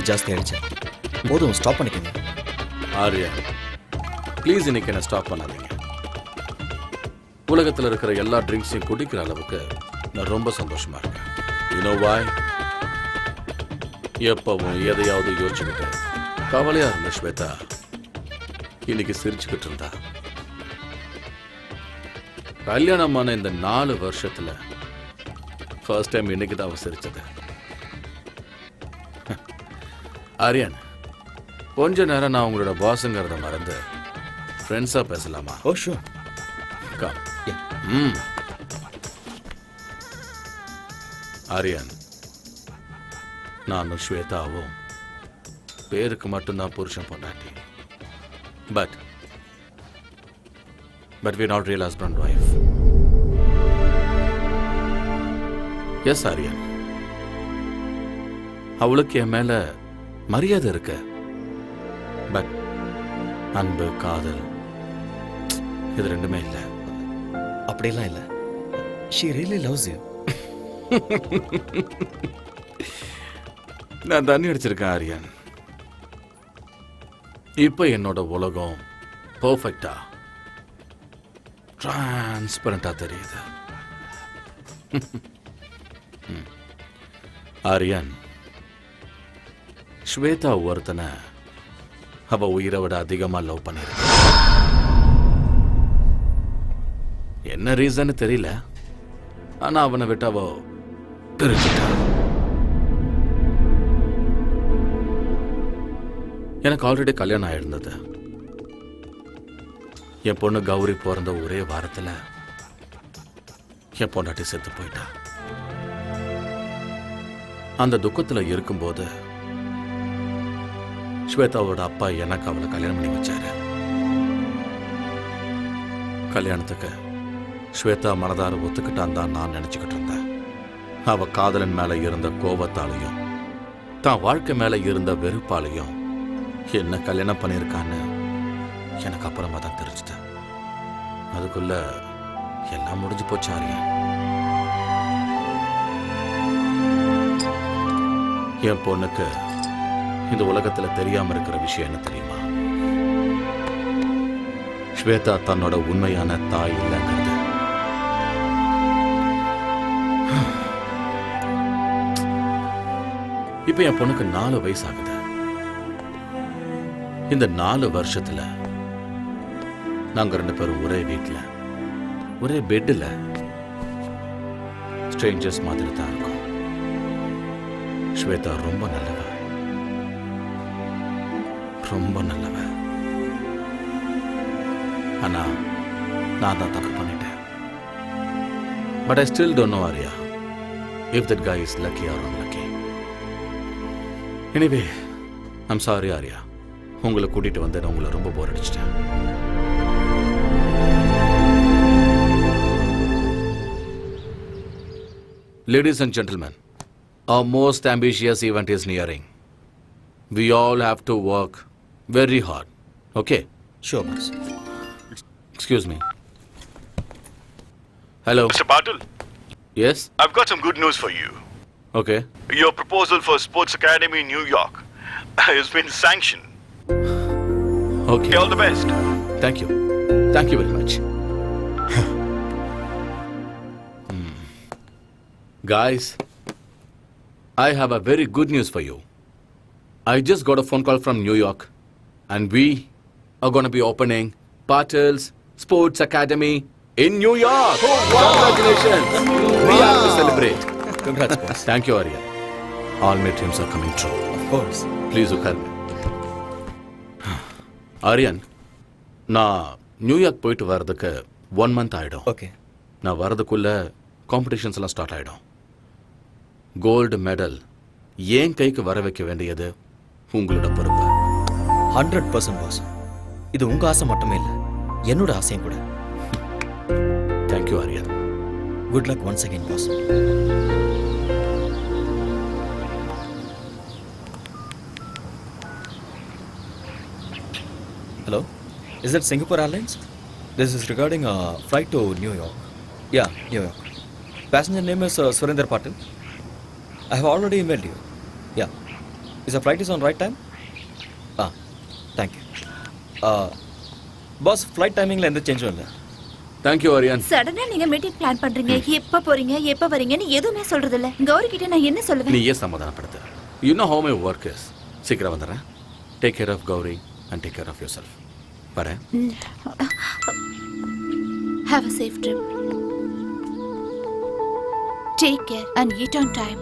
ஜாஸ்தி ஆயிடுச்சு. போதும், ஸ்டாப் பண்ணிக்கோங்க. ஆர்யா ப்ளீஸ் இன்னைக்கு என்ன ஸ்டாப் பண்ணாதீங்க. உலகத்தில் இருக்கிற எல்லா ட்ரிங்க்ஸையும் குடிக்கிற அளவுக்கு நான் ரொம்ப சந்தோஷமா இருக்கேன். யூனோ வாய்? எப்பவும் எதையாவது யோசிச்சுக்கிட்டு கவலையா இருந்த ஸ்வேதா இன்னைக்கு சிரிச்சுக்கிட்டு இருந்தா. கல்யாணமான இந்த 4 வருஷத்துல ஃபர்ஸ்ட் டைம் இன்னைக்கு தான் அவ சிரிச்சது. ஆரியன், கொஞ்ச நேரம் நான் உங்களோட பாஸுங்கிறத மறந்து ஃப்ரெண்ட்ஸா பேசலாமா? ஓ ஷூர். கம். ஆரியன், நானும் ஸ்வேதாவும் பேருக்கு மட்டும்தான் புருஷன் பொண்டாட்டி. But we're not real husband and wife. Yes, Aryan, அவளுக்கு என் மேல மரியாதை இருக்கு. பட் அன்பு, காதல் இது ரெண்டுமே இல்லை. அப்படியெல்லாம் இல்லை. she really loves you. நான் தண்ணி அடிச்சிருக்கேன் ஆரியன். இப்ப என்னோட உலகம் பர்ஃபெக்டா டிரான்ஸ்பரண்டா தெரியுது. ஆரியன், ஸ்வேதா ஒருத்தனை அவ உயிரை விட அதிகமா லவ் பண்ணிருக்க. என்ன ரீசன் தெரியல, ஆனா அவனை விட்டு அவ பிரிஞ்சுட்டா. எனக்கு ஆல்ரெடி கல்யாணம் ஆயிருந்தது. என் பொண்ணு கௌரி பிறந்த ஒரே வாரத்துல என் பொண்டாட்டி செத்து போயிட்டா. அந்த துக்கத்துல இருக்கும்போது ஸ்வேதாவோட அப்பா எனக்கு அவளை கல்யாணம் பண்ணி வச்சாரு. கல்யாணத்துக்கு ஸ்வேதா மனதார ஒத்துக்கிட்டான் தான் நான் நினைச்சுக்கிட்டு இருந்தேன். அவ காதலன் மேல இருந்த கோபத்தாலையும் தான் வாழ்க்கை மேல இருந்த வெறுப்பாலையும் என்ன கல்யாணம் பண்ணியிருக்கான்னு எனக்கு அப்புறமா தான் தெரிஞ்சுட்டேன். அதுக்குள்ள எல்லாம் முடிஞ்சு போச்சு ஆரியா. என் பொண்ணுக்கு இந்த உலகத்துல தெரியாம இருக்கிற விஷயம் என்ன தெரியுமா? ஸ்வேதா தன்னோட உண்மையான தாய் இல்லைங்கிறது. இப்ப என் பொண்ணுக்கு 4 வயசு ஆகுது. இந்த 4 வருஷத்துல நாங்க 2 பேரும் ஒரே வீட்டுல, ஒரே பெட்ல ஸ்ட்ரேஞ்சர்ஸ் மாதிரி தான் இருக்கோம். ஸ்வேதா ரொம்ப நல்லவ, ரொம்ப நல்லவ. ஆனா நான் தான் தப்பு பண்ணிட்டேன். But I still don't know Aarya if that guy is lucky or unlucky. Anyway I'm sorry Aarya, உங்களை கூட்டிட்டு வந்து உங்களை ரொம்ப போர் அடிச்சிட்டேன். Ladies and gentlemen, our most ambitious event is nearing. We all have to work very hard. Okay? Sure, boss. Excuse me. Hello. Mr. Patil? Yes? I've got some good news for you. Okay. Your proposal for Sports Academy in New York has been sanctioned. Okay. All the best. Thank you. Thank you very much. Guys, I have a very good news for you. I just got a phone call from New York, and we are going to be opening Patil's Sports Academy in New York. Oh, wow. Congratulations. We have to celebrate. Congrats, boss. Thank you, Arya. All my dreams are coming true. Of course. Please look at me. Aryan, நான் நியூயார்க் போயிட்டு வர்றதுக்கு 1 month ஆயிடும். ஓகே. நான் வர்றதுக்குள்ள காம்படிஷன்ஸ் எல்லாம் ஸ்டார்ட் ஆயிடும். கோல்டு மெடல் ஏன் கைக்கு வர வைக்க வேண்டியது உங்களோட பொறுப்பு. 100% பாஸ். இது உங்க ஆசை மட்டுமே இல்லை, என்னோட ஆசையும் கூட. Thank you Aryan. Good luck once again boss. Hello, is that Singapore Airlines? This is regarding a flight to New York. Yeah, New York. Passenger name is Surinder Patil. I have already emailed you. Yeah. Is flight is on right time? Thank you. Boss, flight டைமிங்கில் எந்த சேஞ்சும் இல்லை. தேங்க்யூ ஆரியன். சடனா நீங்க மீட்டிங் பிளான் பண்றீங்க, எப்ப போறீங்க எப்ப வரீங்கன்னு எதுவுமே சொல்றது இல்ல. கௌரி கிட்ட நான் என்ன சொல்லுவேன்? நீயே சமாதானப்படுத்து. You know how my work is. சீக்கிரம் வந்துடுறேன். Take care of Gauri and take care of yourself. வரேன். Have a safe trip. Take care and eat on time.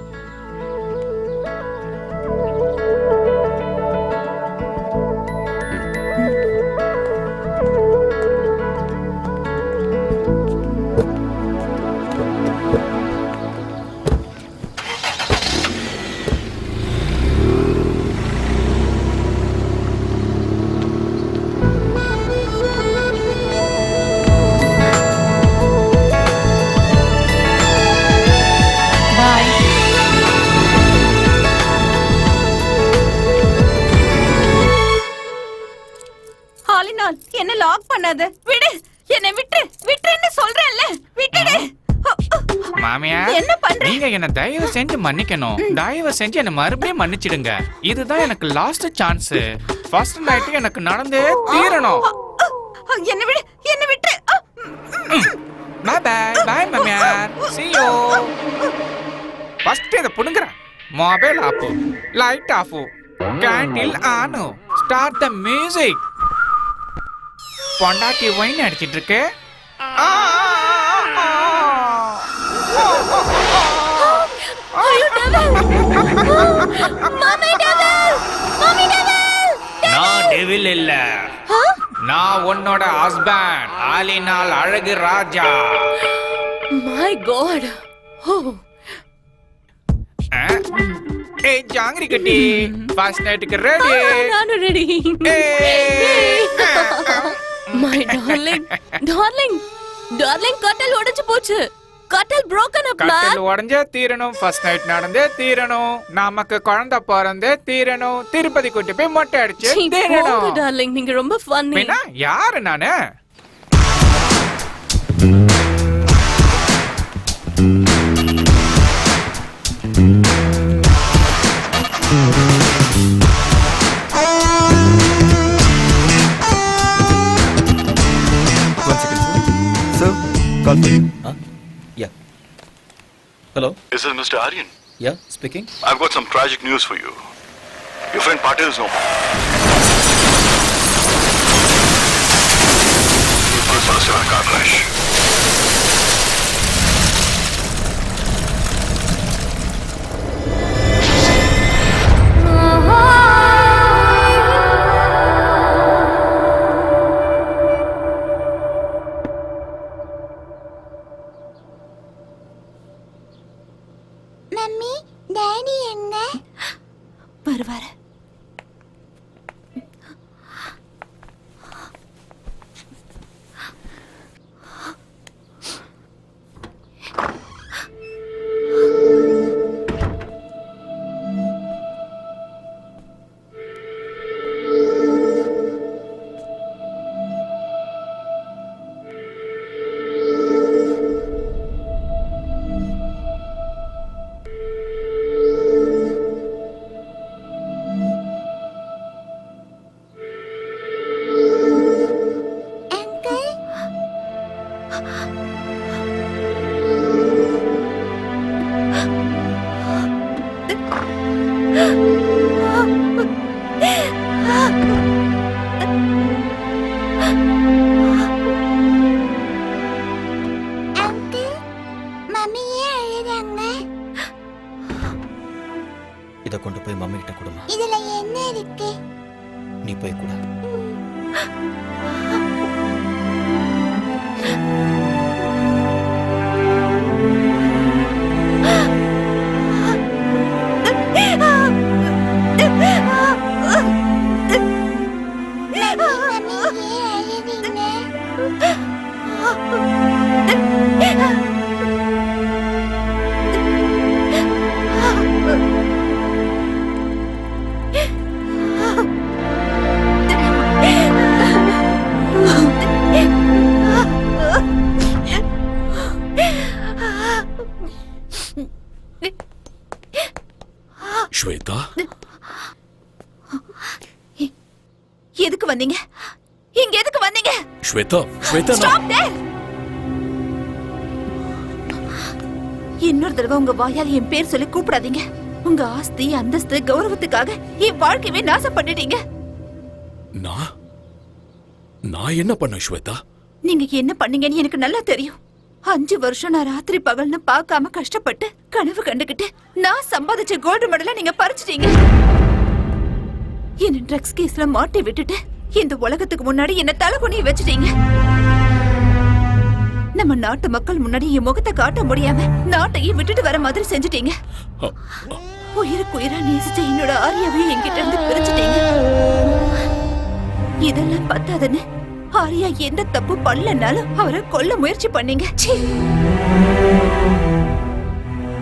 ஹாலினால் என்ன லாக் பண்ணாத. விடு, என்ன விட்டுன்னு சொல்றேன்ல. விட்டுடு. மாமியார், என்ன பண்ற? நீங்க என்ன தயவு செஞ்சு மன்னிக்கணும். தயவு செஞ்சு என்ன மறுபடியும் மன்னிச்சிடுங்க. இதுதான் எனக்கு லாஸ்ட் சான்ஸ். ஃபர்ஸ்ட் நைட் எனக்கு நடந்தே தீரணும். என்ன விடு, என்ன விட்டு. பை பை பை மாமியார். see you. ஃபர்ஸ்ட் இத புடுங்கறேன். Mobile off, light off, candle on, start the music. பொண்டாட்டி வைன் அடிச்சிட்டு இருக்கு. நான் டெவில் இல்ல, நான் உன்னோட ஹஸ்பண்ட், ஆலினால் அழகு ராஜா. My God. ஏய் ஜாங்கிரி கட்டி, ஃபர்ஸ்ட் நைட்டுக்கு ரெடி. நானும் ரெடி. My darling, darling, கட்டல் உடைஞ்சு போச்சு. கட்டல் broken up, man. கட்டல் உடைஞ்சே தீரணும். ஃபர்ஸ்ட் நைட் நடந்தே தீரணும். நமக்கு குழந்தை பிறந்தே தீரணும். திருப்பதி கூட்டி போய் மொட்டை அடிச்சு தீரணும். டார்லிங், நீங்க ரொம்ப ஃபன்னி. மீனா, யாரு நானு? Sir, call for you. Yeah. Hello? Is this Mr. Aryan? Yeah, speaking. I've got some tragic news for you. Your friend Patil is no more. He was lost in a car crash. Mummy, daddy எங்க? வருவாரு. இதை கொண்டு போய் மம்மி கிட்ட கொடுமா. இதுல என்ன இருக்கு? நீ போய் கூட. ஸ்வேதா, எதுக்கு வந்தீங்க? இங்க எதுக்கு வந்தீங்க? Shweta, Shweta, Stop there! இன்னொரு தடவை உங்க வாயால என் பேர் சொல்லி கூப்பிடாதீங்க. உங்க ஆஸ்தி, அந்தஸ்து, கௌரவத்துக்காக என் வாழ்க்கையவே நாசம் பண்ணிட்டீங்க. நான் என்ன பண்ண ஸ்வேதா? நீங்க என்ன பண்ணீங்கன்னு எனக்கு நல்லா தெரியும். 5 வருஷம் நான் ராத்திரி பகல்னு பார்க்காம கஷ்டப்பட்டு கனவு கண்டுகிட்டு நான் சம்பாதிச்ச கோல்டு மெடலை நீங்க பறிச்சிட்டீங்க. என்ன ட்ரக்ஸ் கேஸ்ல மாட்டி விட்டுட்டு இந்த உலகத்துக்கு முன்னாடி என்ன தலைகுனிய வச்சுட்டீங்க. நம்ம நாட்டு மக்கள் முன்னாடி என் முகத்தை காட்ட முடியாம நாட்டையே விட்டுட்டு வர மாதிரி செஞ்சுட்டீங்க. உயிருக்கு உயிரா நேசிச்ச என்னோட ஆரியாவையும் என்கிட்ட இருந்து பிரிச்சுட்டீங்க. இதெல்லாம் பத்தாதுன்னு ஆரியா எந்த தப்பு பண்ணலனாலும் அவரை கொல்ல முயற்சி பண்ணீங்க. சீ!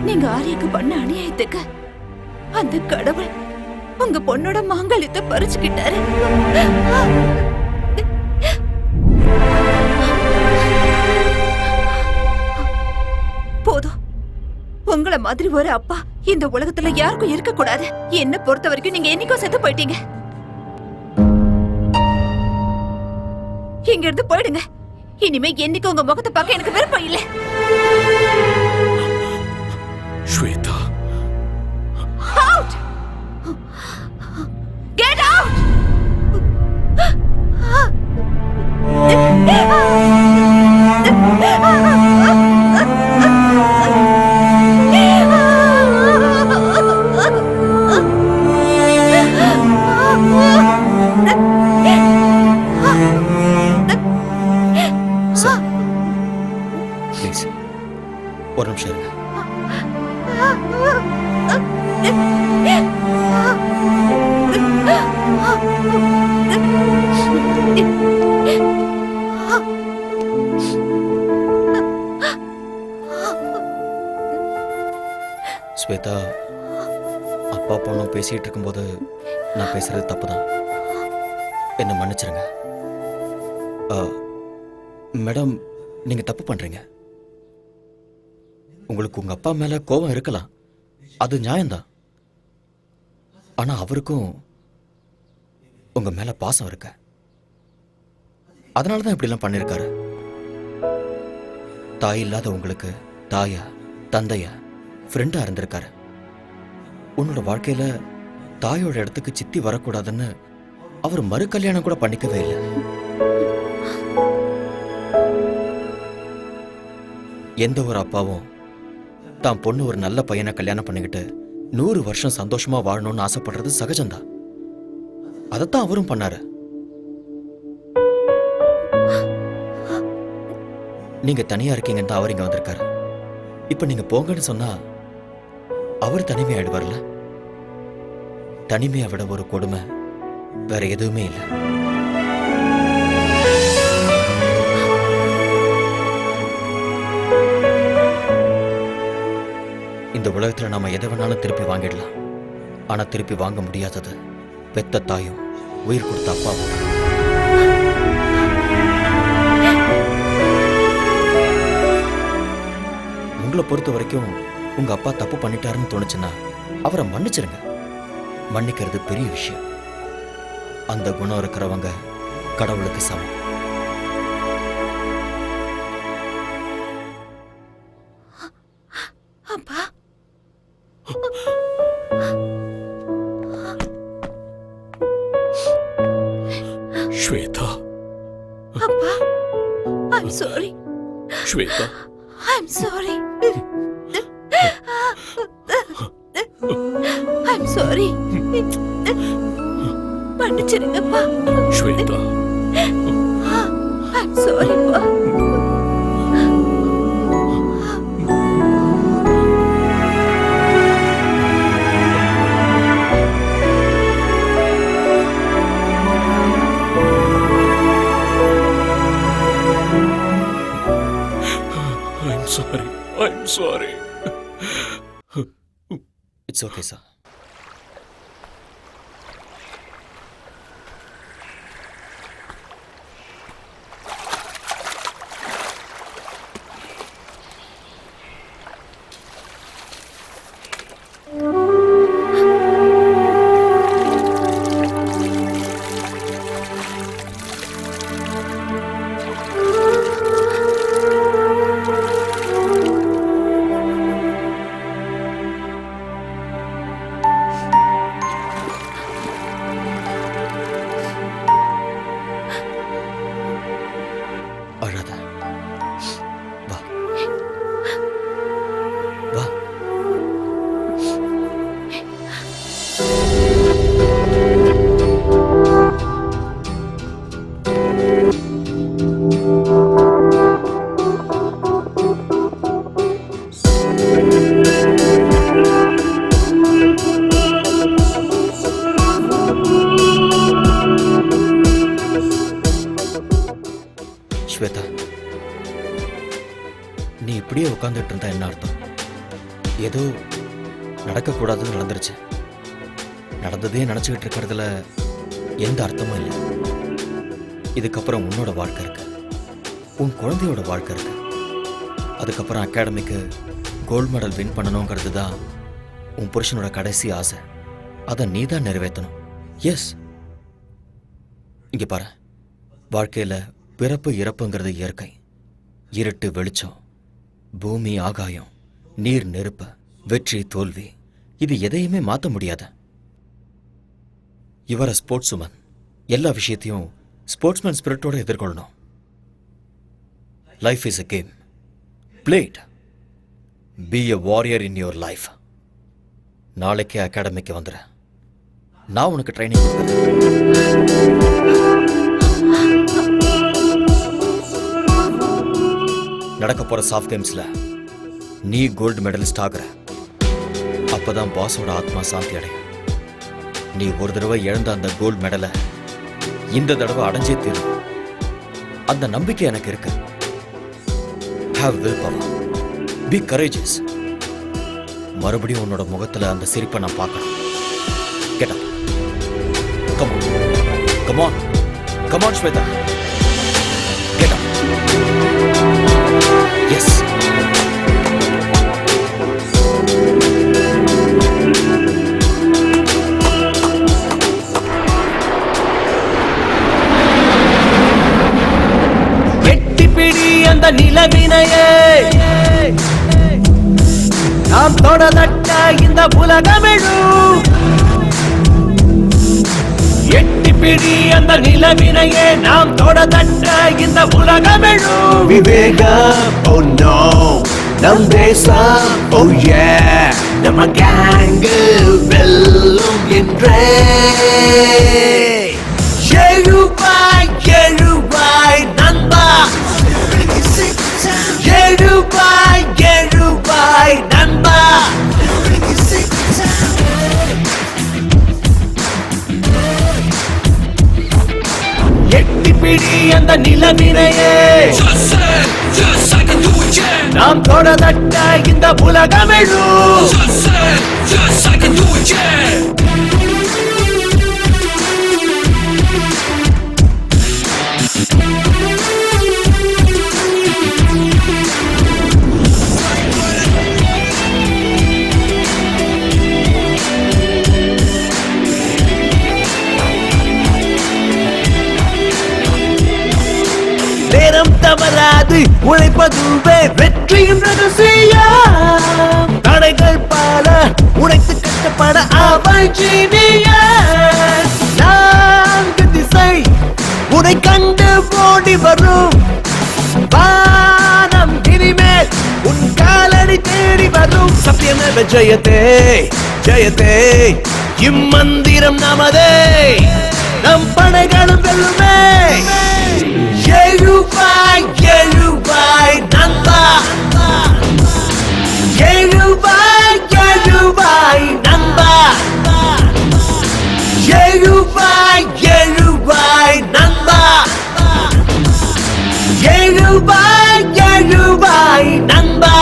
நீங்க ஆரியாக்கு பண்ண அநியாயத்துக்கு அந்த கடவுள் உங்க பொண்ணோட மாங்கல்யத்தை பறிச்சுக்கிட்டாரு. போதும். உங்கள மாதிரி ஒரு அப்பா இந்த உலகத்துல யாருக்கும் இருக்க கூடாது. என்ன பொறுத்த வரைக்கும் நீங்க என்னைக்கும் செத்து போயிட்டீங்க. இங்க இருந்து போயிடுங்க. இனிமே என்னைக்கு உங்க முகத்தை பார்க்க எனக்கு விருப்பம் இல்ல. Shweta, Out! Get out! Please ஒரு நிமிஷம் இருங்க. ஸ்வேதா, அப்பா பொண்ணும் பேசிட்டு இருக்கும்போது நான் பேசுறது தப்புதான். என்ன மன்னிச்சிருங்க. மேடம், நீங்க தப்பு பண்றீங்க. உங்களுக்கு உங்க அப்பா மேல கோபம் இருக்கலாம், அது நியாயம்தான். ஆனா அவருக்கும் உங்க மேல பாசம் இருக்க. அதனாலதான் இப்படி எல்லாம் பண்ணிருக்காரு. தாய் இல்லாத உங்களுக்கு தாயா, தந்தையா, ஃப்ரெண்டா இருந்திருக்காரு. உன்னோட வாழ்க்கையில தாயோட இடத்துக்கு சித்தி வரக்கூடாதுன்னு அவர் மறு கல்யாணம் கூட பண்ணிக்கவே இல்லை. எந்த ஒரு அப்பாவும் தான் பொண்ணு ஒரு நல்ல பையனை கல்யாணம் பண்ணிக்கிட்டு 100 வருஷம் சந்தோஷமா வாழணும்னு ஆசைப்படுறது சகஜம்தான். அதைத்தான் அவரும் பண்ணாரு. நீங்க தனியா இருக்கீங்கன்னு தான் அவர் இங்க வந்திருக்காரு. இப்ப நீங்க போங்கன்னு சொன்னா அவர் தனிமையாயிடுவார்ல. தனிமையை விட ஒரு கொடுமை வேற எதுவுமே இல்லை. இந்த உலகத்துல நாம எதை வேணாலும் திருப்பி வாங்கிடலாம். ஆனா திருப்பி வாங்க முடியாதது பெத்த தாயும் உயிர் கொடுத்த அப்பாவும். உங்களை பொறுத்த வரைக்கும் உங்க அப்பா தப்பு பண்ணிட்டாருன்னு தோணுச்சுன்னா அவரை மன்னிச்சிருங்க. மன்னிக்கிறது பெரிய விஷயம். அந்த குணம் இருக்கிறவங்க கடவுளுக்கு சமம். அப்பா, ஸ்வேதா, அப்பா, I'm sorry. Shweta, I'm sorry. I'm sorry. மன்னிச்சிருங்கப்பா. Shweta, I'm sorry, பா. I'm sorry. I'm sorry. It's okay, sir. நீ இப்படியே உட்காந்துட்டு இருந்தா என்ன அர்த்தம்? ஏதோ நடக்கக்கூடாதுன்னு நடந்துருச்சு. நடந்ததே நினச்சிக்கிட்டு இருக்கிறதுல எந்த அர்த்தமும் இல்லை. இதுக்கப்புறம் உன்னோட வாழ்க்கை இருக்கு, உன் குழந்தையோட வாழ்க்கை இருக்கு. அதுக்கப்புறம் அகாடமிக்கு கோல்டு மெடல் வின் பண்ணணுங்கிறது தான் உன் புருஷனோட கடைசி ஆசை. அதை நீ தான் நிறைவேற்றணும். எஸ், இங்க பாரு, வாழ்க்கையில பிறப்பு இறப்புங்கிறது இயற்கை. இருட்டு வெளிச்சம், பூமி ஆகாயம், நீர் நெருப்பு, வெற்றி தோல்வி, இது எதையுமே மாற்ற முடியாத. இவர ஸ்போர்ட்ஸ் உமன், எல்லா விஷயத்தையும் ஸ்போர்ட்ஸ்மேன் ஸ்பிரிட்டோட எதிர்கொள்ளணும். Life is a game, play it. Be a warrior in your life. நாளைக்கே அகாடமிக்கு வந்துடு. நான் உனக்கு ட்ரைனிங் கொடுக்குறேன். நடக்க போற சாஃப்ட் கேம்ஸ்ல நீ கோல்டு மெடலிஸ்ட் ஆகுற. அப்பதான் பாஸோட ஆத்மா சாந்தி அடையும். நீ ஒரு தடவை இழந்த அந்த கோல்டு மெடலை இந்த தடவை அடைஞ்சே தீரும். அந்த நம்பிக்கை எனக்கு இருக்கு. Have willpower. Be courageous. மறுபடியும் உன்னோட முகத்துல அந்த சிரிப்பை நான் பார்க்கணும். Get up. Come on. Come on. Come on, Shweta. Get up. Yes. எட்டிப்பிடி அந்த நிலவினையே நாம் தொடதட்ட இந்த உலகமெழும். எட்டிப்பிடி அந்த நிலவினையே நாம் தொடதட்ட இந்த உலகமெழும். விவேகம், oh no, நம் தேசம், oh yeah, நம்ம கேங்கு வெல்லும் என்றே. எழுவாய் எழுவாய் நண்பா, எழுவாய் எழுவாய் நண்பா. எட்டிப்பிடி அந்த நிலவினையே நாம் தொடதட்ட இந்த உலகமெழும். நேரம் தவறாது உழைப்பதுவே வெற்றியும் ரகசியம். தடைகள் பல உடைத்து கட்டப்பட அவள் ஜீனியஸ். நான்கு திசை உடை கண்டு ஓடி வரும். வானம் இனிமேல் உன் காலடி தேடி வரும். சத்தியமேவ ஜெயதே ஜெயதே, இம்மந்திரம் நமதே, நம் படைகளும் வெல்லுமே. எழுவாய் எழுவாய் நண்பா, எழுவாய் எழுவாய் நண்பா, எழுவாய் எழுவாய் நண்பா, எழுவாய் எழுவாய் நண்பா.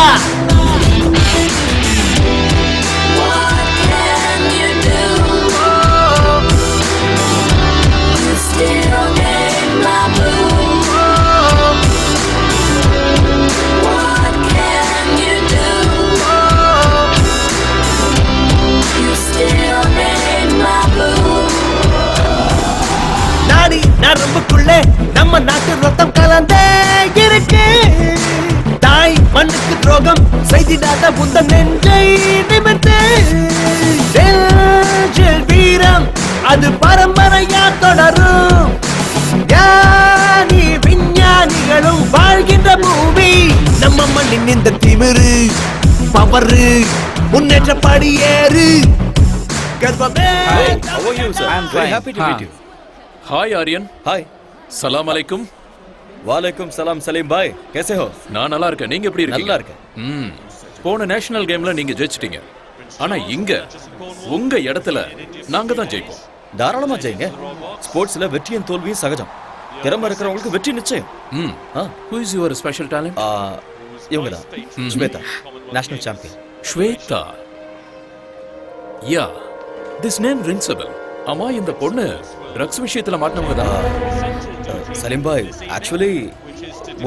நரம்புக்குள்ளே நம்ம நாட்டு ரத்தம் கலந்தே இருக்கு. தாய் மண்ணுக்கு துரோகம் செய்திடாத உந்தன் நெஞ்சை நிமிர்த்து. நெஞ்சில் வீரம் அது பரம்பரையா தொடரும். ஞானி விஞ்ஞானிகளும் வாழ்கின்ற பூமி நம்ம மண்ணின் இந்த திமிரு பவரு முன்னேற்ற படியேறு. கர்வமே. How are you, sir? I am very happy to meet you. हाय आर्यन. हाय. सलाम अलैकुम. वालेकुम सलाम सलीम भाई, कैसे हो? நான் நல்லா இருக்கேன். நீங்க எப்படி இருக்கீங்க? நல்லா இருக்கேன். போன நேஷனல் கேம்ல நீங்க ஜெயிச்சிட்டீங்க. ஆனா இங்க உங்க இடத்துல நாங்க தான் ஜெயிப்போம். தாராளமா ஜெயிங்க. ஸ்போர்ட்ஸ்ல வெற்றியும் தோல்வியும் சகஜம். திறமை இருக்கிறவங்களுக்கு வெற்றி நிச்சயம். Who is your special talent? இவங்க தான் Shweta, national champion. Shweta, ya, this name rings a bell. ஆமா, இந்த பொண்ணு ட்ரக்ஸ் விஷயத்துல மாட்டினவங்க தான். சலீம் பாய், ஆக்சுவலி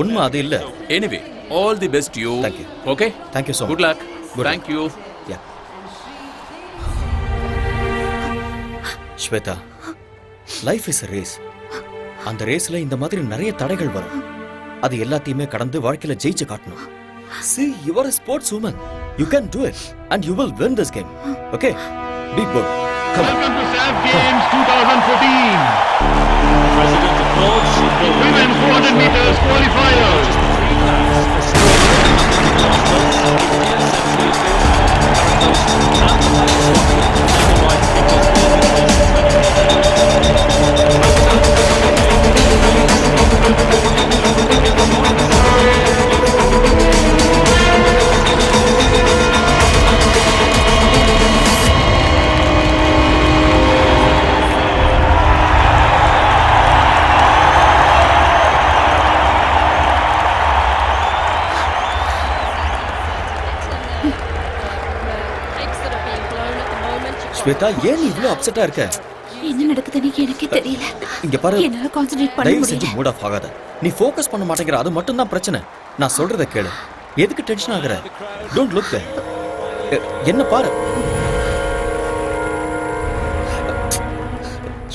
உண்மை அது இல்ல. Anyway, all the best you. Thank you. Okay, Thank you so much. Good luck. Good Thank you. Ya. Shweta, life is a race. அந்த ரேஸ்ல இந்த மாதிரி நிறைய தடைகள் வரும். அது எல்லாத்தையுமே கடந்து வாழ்க்கையில ஜெயிச்சு காட்டணும். See, you are a sports woman. You can do it and you will win this game. Okay? Be good. Come on. Welcome to SAF Games 2014. President applauds the Women 400 meters qualifiers. Shweta, ஏன் நீ இவ்ளோ அப்செட்டா இருக்க? என்ன நடக்குதுன்னு எனக்கே தெரியல. இங்க பாரு, என்னால கான்சென்ட்ரேட் பண்ண தயவு செஞ்சு முடியல. மூட் ஆஃப் ஆகாத. நீ ஃபோக்கஸ் பண்ண மாட்டேங்கிற, அது மட்டும் தான் பிரச்சனை. நான் சொல்றத கேளு. எதுக்கு டென்ஷன் ஆகுற? Don't look there. என்ன பாரு.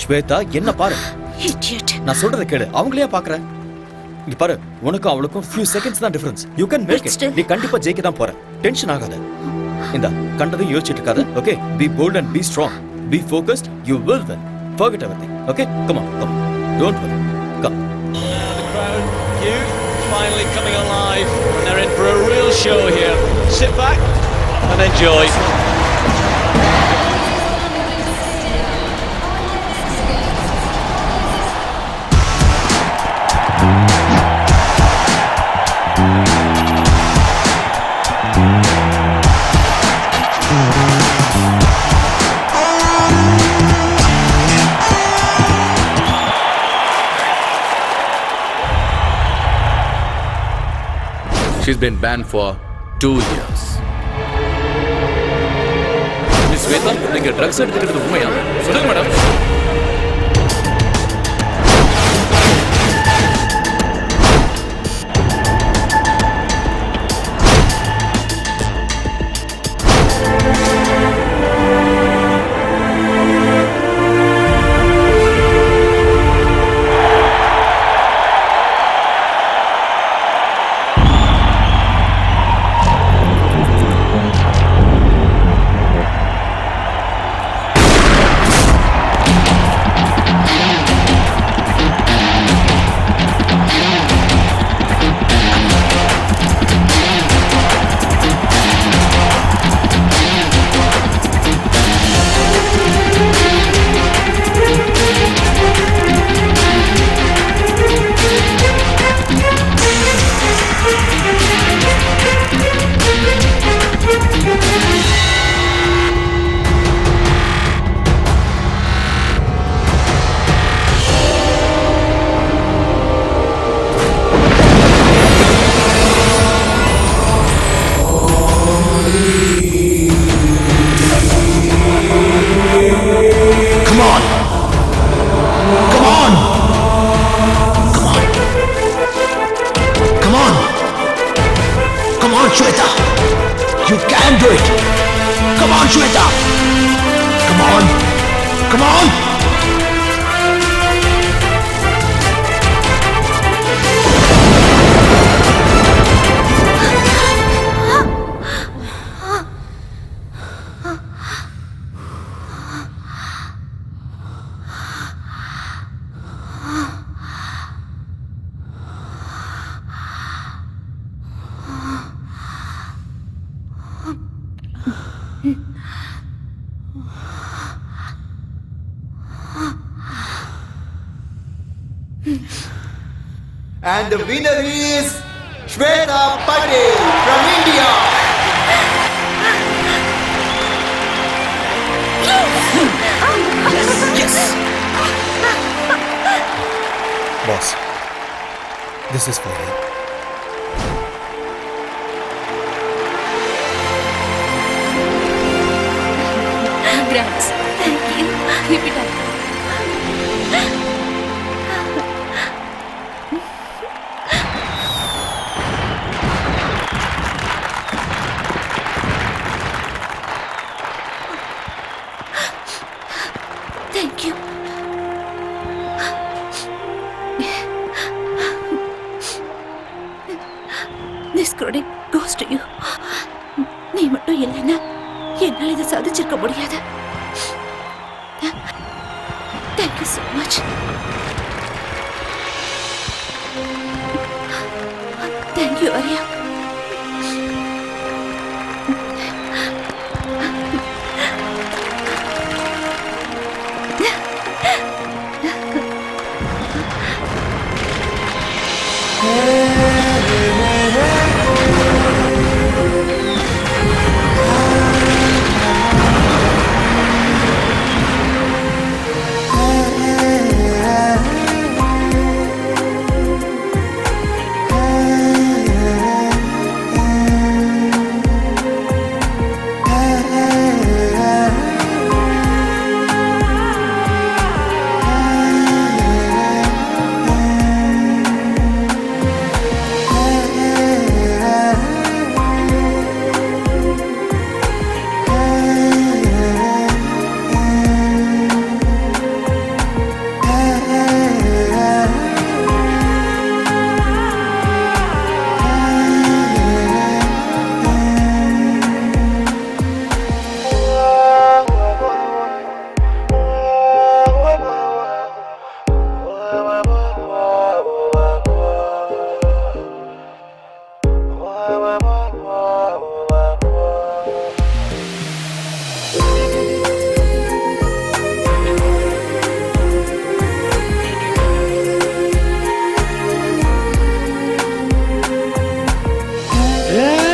ஸ்வேதா, என்ன பாரு. Idiot. நான் சொல்றத கேளு. அவங்களையே பாக்குற. இங்க பாரு, உனக்கும் அவளுக்கும் few seconds தான் difference. You can make it. நீ கண்டிப்பா ஜெயிக்க தான் போற. டென்ஷன் ஆகாத. இந்த கண்டதையும் யோசிச்சுட்டு இருக்காத. Okay, be bold and be strong. Be focused. You will win. Forget everything. Okay, come on, come on. Don't worry. Come. The crowd, youth, finally coming alive, and they're in for a real show here. Sit back and enjoy. She's been banned for 2 years. Miss Shweta, நீங்க ட்ரக்ஸ் எடுத்துக்கிறது உண்மையா? சொல்லுங்க madam. Shweta! You can do it! Come on, Shweta! Come on! Come on! And the winner is Shweta Patel from India. Yes. Boss, this is for you. goes to you. நீ மட்டும் இல்லைன்னா என்னால் இதை சாதிச்சிருக்க முடியாது. Thank you so much. Thank you, Arya. Yeah.